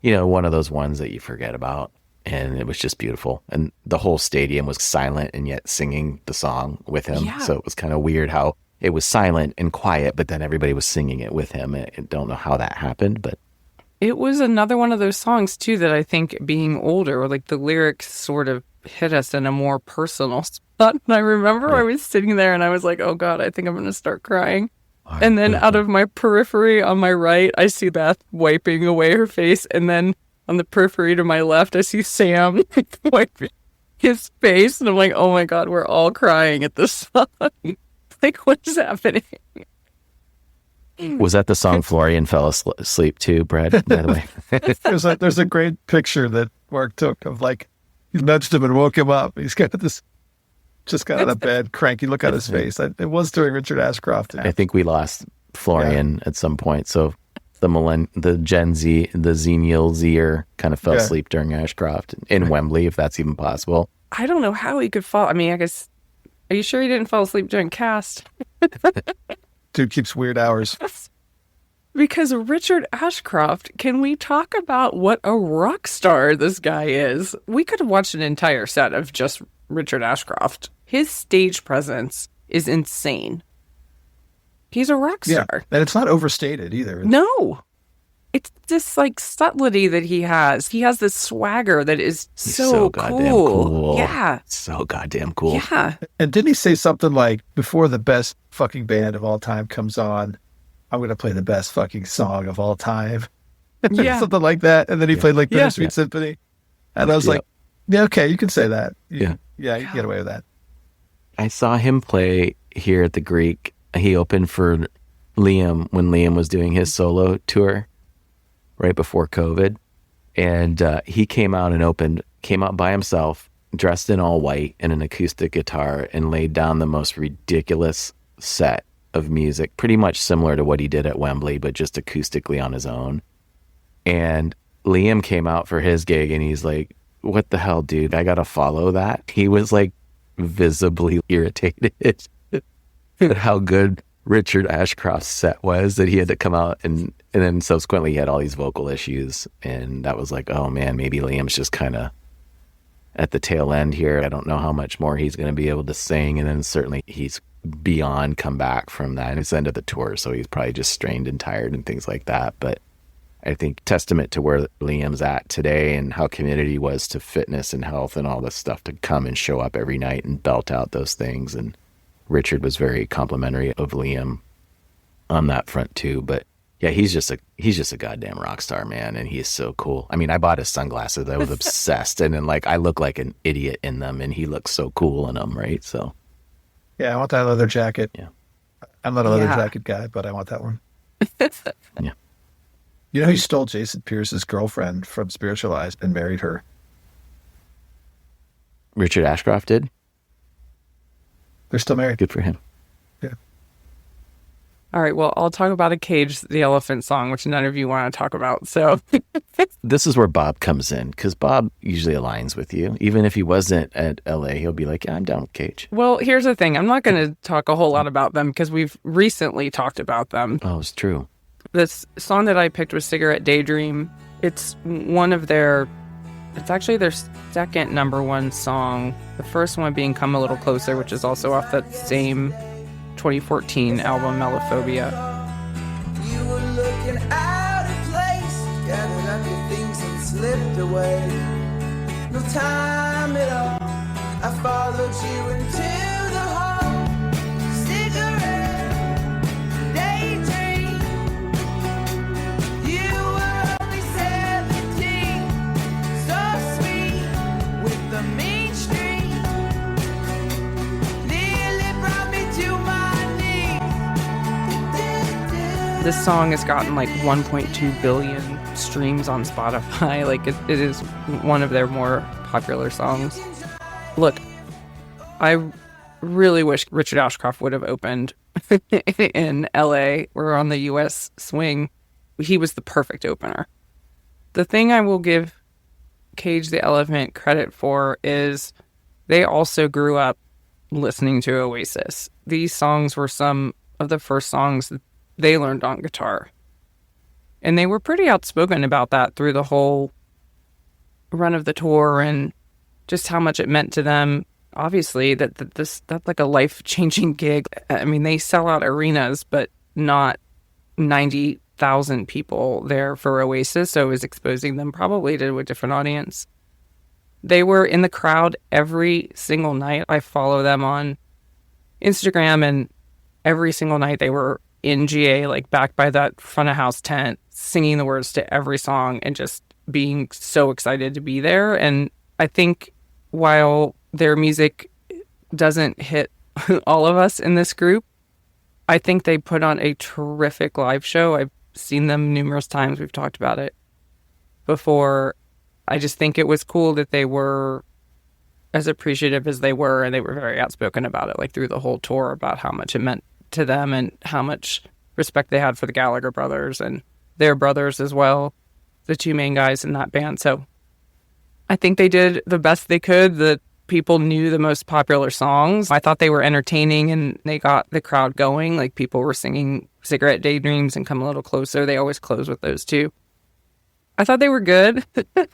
one of those ones that you forget about. And it was just beautiful. And the whole stadium was silent and yet singing the song with him. Yeah. So it was kind of weird how it was silent and quiet, but then everybody was singing it with him. I don't know how that happened, but It was another one of those songs, too, that I think being older, like the lyrics sort of hit us in a more personal spot. And I remember I was sitting there and I was like, oh, God, I think I'm going to start crying. And then out of my periphery on my right, I see Beth wiping away her face. And then on the periphery to my left, I see Sam wiping his face. And I'm like, oh, my God, we're all crying at this song. Like, what is happening? Was that the song Florian fell asleep to, Brad, by the way? There's a great picture that Mark took of, like, he nudged him and woke him up. He's got this, just got out of bed, cranky look on his face. It was during Richard Ashcroft. I think we lost Florian at some point. So the Gen Z, the Xenial Zer kind of fell asleep during Ashcroft in Wembley, if that's even possible. I don't know how he could fall. I mean, I guess, are you sure he didn't fall asleep during cast? dude keeps weird hours. Because Richard Ashcroft, can we talk about what a rock star this guy is? We could have watched an entire set of just Richard Ashcroft. His stage presence is insane. He's a rock star. Yeah, and it's not overstated either. No. It's this like subtlety that he has. He has this swagger that is so goddamn cool. Yeah. So goddamn cool. Yeah. And didn't he say something like, before the best fucking band of all time comes on, I'm going to play the best fucking song of all time? Yeah. Something like that. And then he played like Bittersweet Symphony. And I was like, yeah, okay, you can say that. Yeah, you can get away with that. I saw him play here at the Greek. He opened for Liam when Liam was doing his solo tour right before COVID. And he came out by himself, dressed in all white and an acoustic guitar, and laid down the most ridiculous set of music, pretty much similar to what he did at Wembley, but just acoustically on his own. And Liam came out for his gig and he's like, what the hell, dude? I got to follow that. He was like visibly irritated at how good Richard Ashcroft's set was, that he had to come out and then subsequently he had all these vocal issues. And that was like, oh man, maybe Liam's just kind of at the tail end here. I don't know how much more he's going to be able to sing. And then certainly he's beyond come back from that. It's the end of the tour, so he's probably just strained and tired and things like that. But I think testament to where Liam's at today and how committed he was to fitness and health and all this stuff to come and show up every night and belt out those things. And Richard was very complimentary of Liam on that front too. But yeah, he's just a goddamn rock star, man. And he's so cool. I mean, I bought his sunglasses. I was obsessed. And then like, I look like an idiot in them and he looks so cool in them. Right. So. Yeah. I want that leather jacket. Yeah. I'm not a leather jacket guy, but I want that one. Yeah. You know, he stole Jason Pierce's girlfriend from Spiritualized and married her. Richard Ashcroft did? They're still married. Good for him. Yeah. All right. Well, I'll talk about A Cage the Elephant song, which none of you want to talk about. So this is where Bob comes in, because Bob usually aligns with you. Even if he wasn't at LA, he'll be like, yeah, I'm down with Cage. Well, here's the thing. I'm not going to talk a whole lot about them because we've recently talked about them. Oh, it's true. This song that I picked was Cigarette Daydream. It's actually their second number one song. The first one being Come a Little Closer, which is also off that same 2014 album, Mellophobia. You were looking out of place, gathered up your things and slipped away. No time at all, I followed you into the hall. Cigarette, daydream. You were only 17, so sweet with the mean streak. Nearly brought me to my knees. This song has gotten like 1.2 billion streams on Spotify. Like it is one of their more popular songs. Look, I really wish Richard Ashcroft would have opened in LA or on the US swing. He was the perfect opener. The thing I will give Cage the Elephant credit for is they also grew up listening to Oasis. These songs were some of the first songs that they learned on guitar. And they were pretty outspoken about that through the whole run of the tour and just how much it meant to them. Obviously, that's like a life-changing gig. I mean, they sell out arenas, but not 90,000 people there for Oasis, so it was exposing them probably to a different audience. They were in the crowd every single night. I follow them on Instagram, and every single night they were in GA, like back by that front of house tent, singing the words to every song and just being so excited to be there. And I think while their music doesn't hit all of us in this group, I think they put on a terrific live show. I've seen them numerous times. We've talked about it before. I just think it was cool that they were as appreciative as they were, and they were very outspoken about it, like through the whole tour, about how much it meant to them and how much respect they had for the Gallagher brothers and their brothers as well, the two main guys in that band. So I think they did the best they could. The people knew the most popular songs. I thought they were entertaining and they got the crowd going. Like people were singing Cigarette Daydreams and Come a Little Closer. They always close with those two. I thought they were good.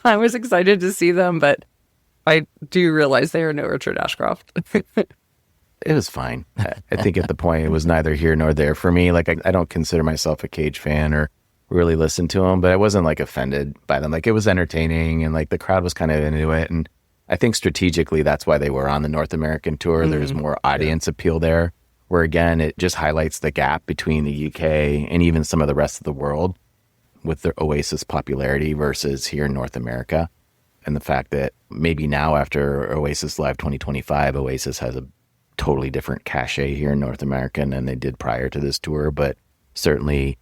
I was excited to see them, but I do realize they are no Richard Ashcroft. It was fine. I think at the point it was neither here nor there for me. Like I don't consider myself a Cage fan or really listen to them, but I wasn't like offended by them. Like it was entertaining and like the crowd was kind of into it. And I think strategically that's why they were on the North American tour. Mm-hmm. There's more audience appeal there, where again, it just highlights the gap between the UK and even some of the rest of the world with their Oasis popularity versus here in North America. And the fact that maybe now after Oasis Live 2025, Oasis has a totally different cachet here in North America than they did prior to this tour. But certainly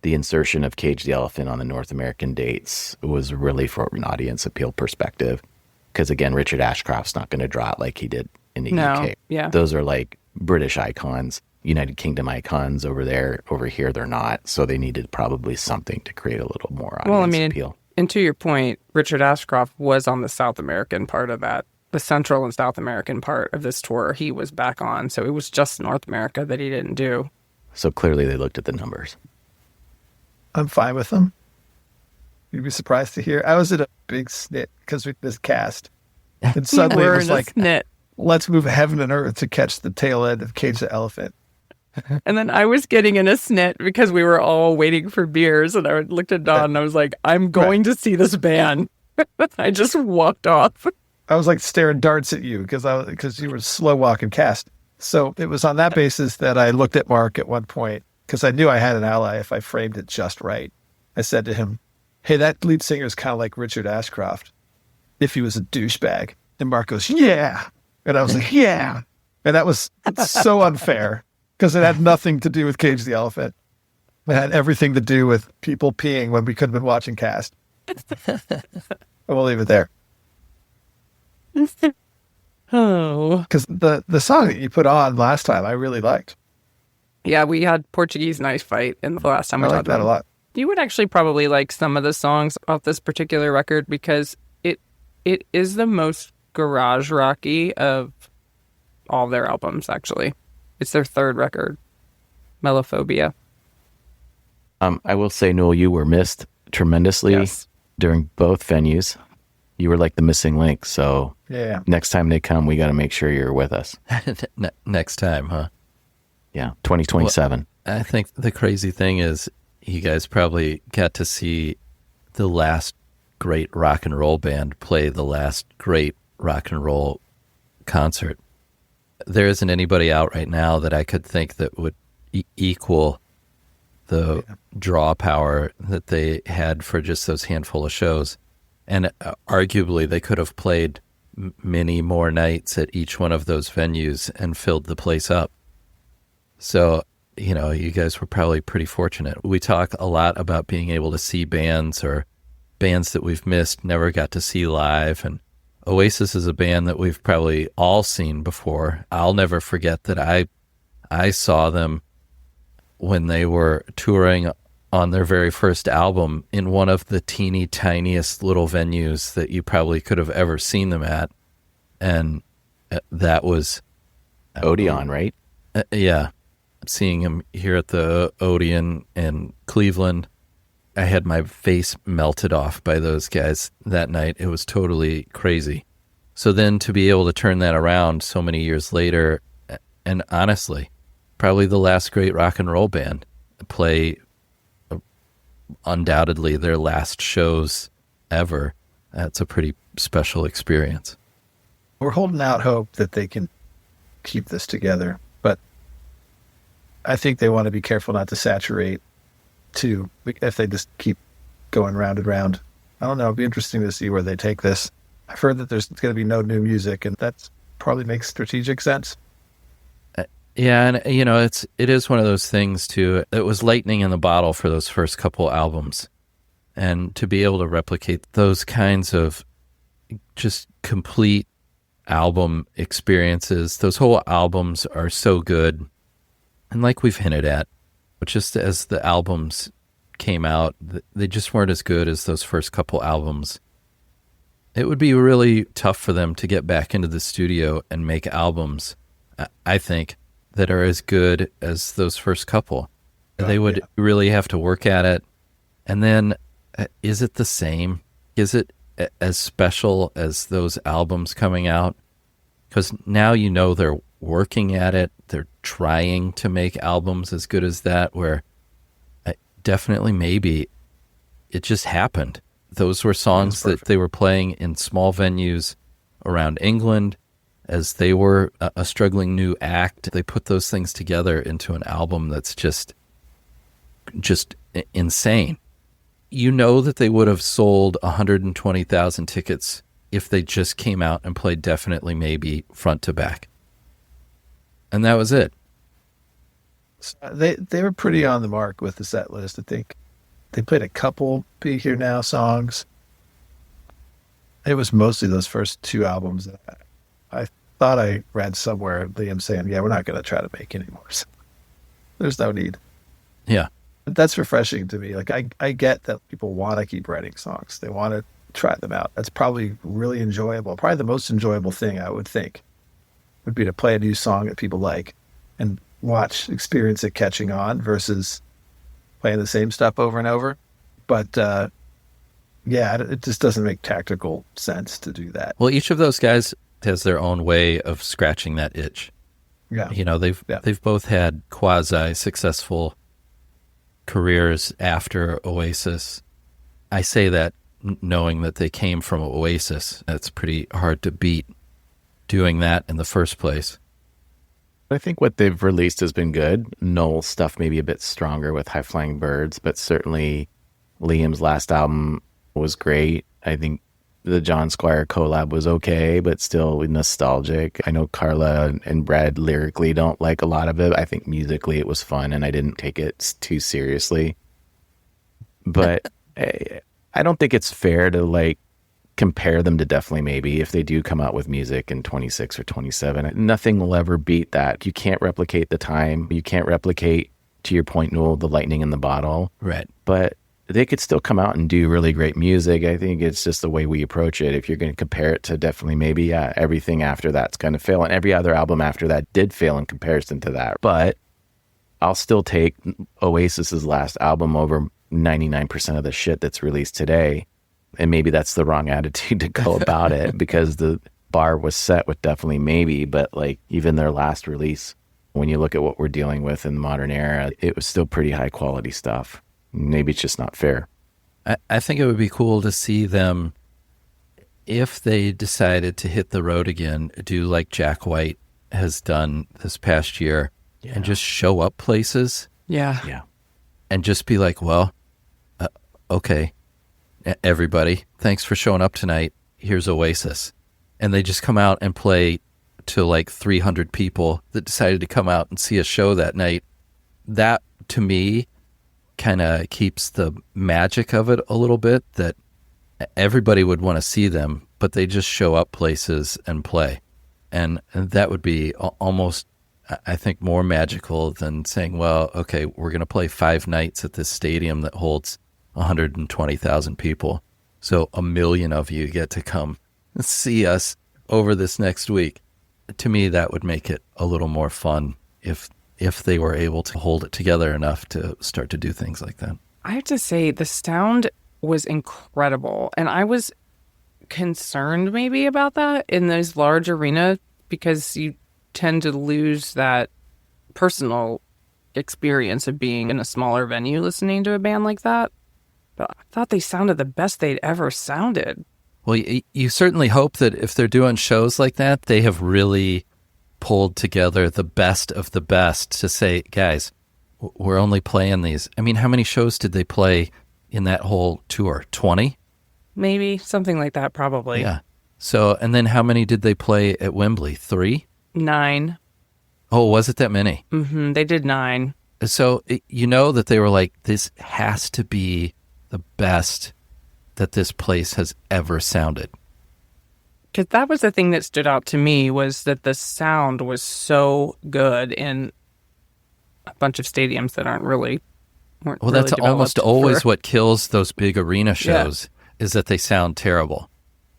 the insertion of Cage the Elephant on the North American dates was really for an audience appeal perspective. Because again, Richard Ashcroft's not going to draw it like he did in the UK. Yeah. Those are like British icons, United Kingdom icons over there. Over here, they're not. So they needed probably something to create a little more audience appeal. And to your point, Richard Ashcroft was on the South American part of that. The Central and South American part of this tour, he was back on. So it was just North America that he didn't do. So clearly they looked at the numbers. I'm fine with them. You'd be surprised to hear. I was at a big snit because we this cast. And suddenly it was like, let's move heaven and earth to catch the tail end of Cage the Elephant. And then I was getting in a snit because we were all waiting for beers. And I looked at Don and I was like, I'm going to see this band. I just walked off. I was like staring darts at you because you were slow walking cast. So it was on that basis that I looked at Mark at one point because I knew I had an ally if I framed it just right. I said to him, hey, that lead singer is kind of like Richard Ashcroft if he was a douchebag. And Mark goes, yeah. And I was like, yeah. And that was so unfair because it had nothing to do with Cage the Elephant. It had everything to do with people peeing when we could have been watching cast. And we'll leave it there. Oh. Because the song that you put on last time, I really liked. Yeah, we had Portuguese Knife Fight in the last time we I talked like that about a lot. You would actually probably like some of the songs off this particular record because it is the most garage rocky of all their albums, actually. It's their third record, Melophobia. I will say, Noel, you were missed tremendously during both venues. You were like the missing link. So next time they come, we got to make sure you're with us. Next time, huh? Yeah, 2027. Well, I think the crazy thing is you guys probably got to see the last great rock and roll band play the last great rock and roll concert. There isn't anybody out right now that I could think that would equal the draw power that they had for just those handful of shows. And arguably they could have played many more nights at each one of those venues and filled the place up. So, you know, you guys were probably pretty fortunate. We talk a lot about being able to see bands or bands that we've missed, never got to see live. And Oasis is a band that we've probably all seen before. I'll never forget that I saw them when they were touring on their very first album in one of the teeny tiniest little venues that you probably could have ever seen them at. And that was Odeon, right? Yeah. Seeing him here at the Odeon in Cleveland, I had my face melted off by those guys that night. It was totally crazy. So then to be able to turn that around so many years later, and honestly, probably the last great rock and roll band, play undoubtedly their last shows ever, that's a pretty special experience. We're holding out hope that they can keep this together, but I think they want to be careful not to saturate too, if they just keep going round and round. I don't know. It'd be interesting to see where they take this. I've heard that there's going to be no new music, and that probably makes strategic sense. Yeah, and you know, it is one of those things too. It was lightning in the bottle for those first couple albums, and to be able to replicate those kinds of just complete album experiences, those whole albums are so good. And like we've hinted at, just as the albums came out, they just weren't as good as those first couple albums. It would be really tough for them to get back into the studio and make albums, I think, that are as good as those first couple. They would really have to work at it. And then, is it the same? Is it as special as those albums coming out? Because now you know they're working at it. They're trying to make albums as good as that, where definitely maybe it just happened. Those were songs that they were playing in small venues around England as they were a struggling new act. They put those things together into an album that's just insane. You know that they would have sold 120,000 tickets if they just came out and played Definitely Maybe front to back. And that was it. They were pretty on the mark with the set list, I think. They played a couple Be Here Now songs. It was mostly those first two albums that I thought I read somewhere Liam saying, yeah, we're not going to try to make any more. So there's no need. Yeah. That's refreshing to me. Like, I get that people want to keep writing songs. They want to try them out. That's probably really enjoyable. Probably the most enjoyable thing, I would think, would be to play a new song that people like and experience it catching on versus playing the same stuff over and over. But yeah, it just doesn't make tactical sense to do that. Well, each of those guys has their own way of scratching that itch. Yeah. You know, they've both had quasi-successful careers after Oasis. I say that knowing that they came from Oasis. It's pretty hard to beat doing that in the first place. I think what they've released has been good. Noel's stuff maybe a bit stronger with High Flying Birds, but certainly Liam's last album was great. I think the John Squire collab was okay, but still nostalgic. I know Carla and Brad lyrically don't like a lot of it. I think musically it was fun, and I didn't take it too seriously. But I don't think it's fair to compare them to Definitely Maybe if they do come out with music in 26 or 27. Nothing will ever beat that. You can't replicate the time. You can't replicate, to your point, Noel, the lightning in the bottle. Right. But they could still come out and do really great music. I think it's just the way we approach it. If you're going to compare it to Definitely Maybe, yeah, everything after that's going to fail. And every other album after that did fail in comparison to that. But I'll still take Oasis's last album over 99% of the shit that's released today. And maybe that's the wrong attitude to go about it because the bar was set with Definitely Maybe. But even their last release, when you look at what we're dealing with in the modern era, it was still pretty high quality stuff. Maybe it's just not fair. I think it would be cool to see them, if they decided to hit the road again, do like Jack White has done this past year and just show up places. Yeah. And just be like, well, okay, everybody, thanks for showing up tonight. Here's Oasis. And they just come out and play to 300 people that decided to come out and see a show that night. That, to me, kind of keeps the magic of it a little bit, that everybody would want to see them, but they just show up places and play. And that would be almost, I think, more magical than saying, well, okay, we're going to play 5 nights at this stadium that holds 120,000 people. So 1 million of you get to come see us over this next week. To me, that would make it a little more fun if they were able to hold it together enough to start to do things like that. I have to say, the sound was incredible. And I was concerned maybe about that in those large arenas because you tend to lose that personal experience of being in a smaller venue listening to a band like that. But I thought they sounded the best they'd ever sounded. Well, you certainly hope that if they're doing shows like that, they have really pulled together the best of the best to say, guys, we're only playing these. I mean, how many shows did they play in that whole tour? 20? Maybe, something like that, probably. Yeah. So, and then how many did they play at Wembley? 3? 9. Oh, was it that many? Mm-hmm. They did 9. So, you know that they were like, this has to be the best that this place has ever sounded. Because that was the thing that stood out to me, was that the sound was so good in a bunch of stadiums that weren't really that's almost developed always what kills those big arena shows, is that they sound terrible.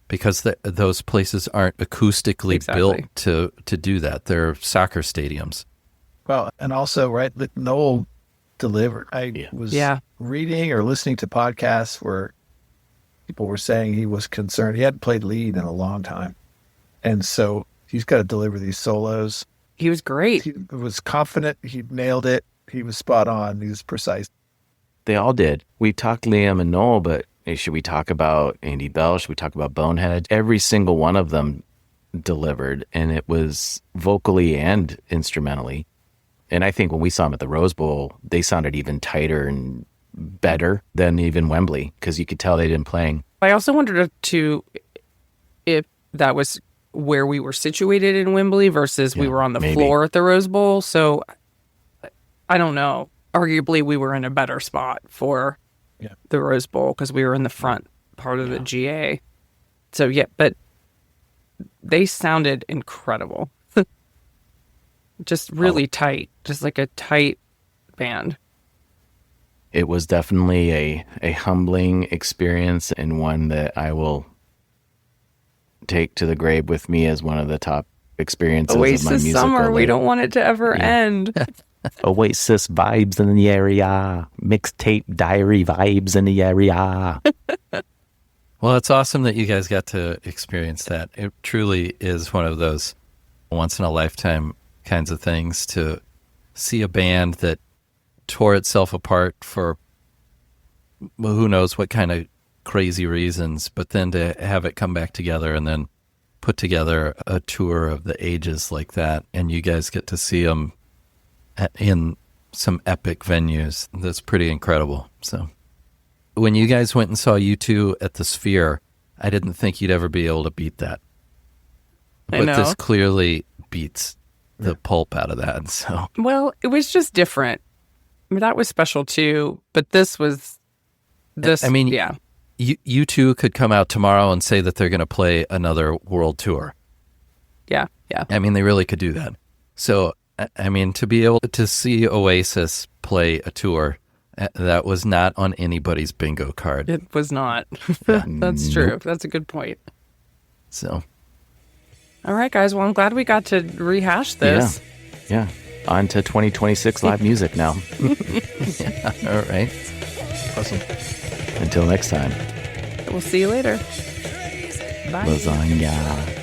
because those places aren't acoustically built to do that. They're soccer stadiums. Well, and also, right, Noel delivered. I was reading or listening to podcasts where people were saying he was concerned. He hadn't played lead in a long time. And so he's got to deliver these solos. He was great. He was confident. He nailed it. He was spot on. He was precise. They all did. We talked Liam and Noel, but should we talk about Andy Bell? Should we talk about Bonehead? Every single one of them delivered, and it was vocally and instrumentally. And I think when we saw them at the Rose Bowl, they sounded even tighter and better than even Wembley, because you could tell they'd been playing. I also wondered if that was where we were situated in Wembley versus we were on the floor at the Rose Bowl. So I don't know. Arguably, we were in a better spot for the Rose Bowl because we were in the front part of the GA. So, but they sounded incredible. Just really tight. Just like a tight band. It was definitely a humbling experience, and one that I will take to the grave with me as one of the top experiences of my Oasis musical Summer. life. We don't want it to ever end. Oasis vibes in the area. Mixtape diary vibes in the area. Well, it's awesome that you guys got to experience that. It truly is one of those once-in-a-lifetime kinds of things, to see a band that tore itself apart for who knows what kind of crazy reasons, but then to have it come back together and then put together a tour of the ages like that, and you guys get to see them in some epic venues. That's pretty incredible. So when you guys went and saw U2 at the Sphere, I didn't think you'd ever be able to beat that. But this clearly beats the pulp out of that. So, well, it was just different. I mean, that was special too, but this was this. I mean, U2 could come out tomorrow and say that they're going to play another world tour. Yeah. I mean, they really could do that. So, I mean, to be able to see Oasis play a tour, that was not on anybody's bingo card. It was not. That's true. That's a good point. So, all right, guys. Well, I'm glad we got to rehash this. Yeah. On to 2026 live music now. All right. Awesome. Until next time. We'll see you later. Bye. Lasagna.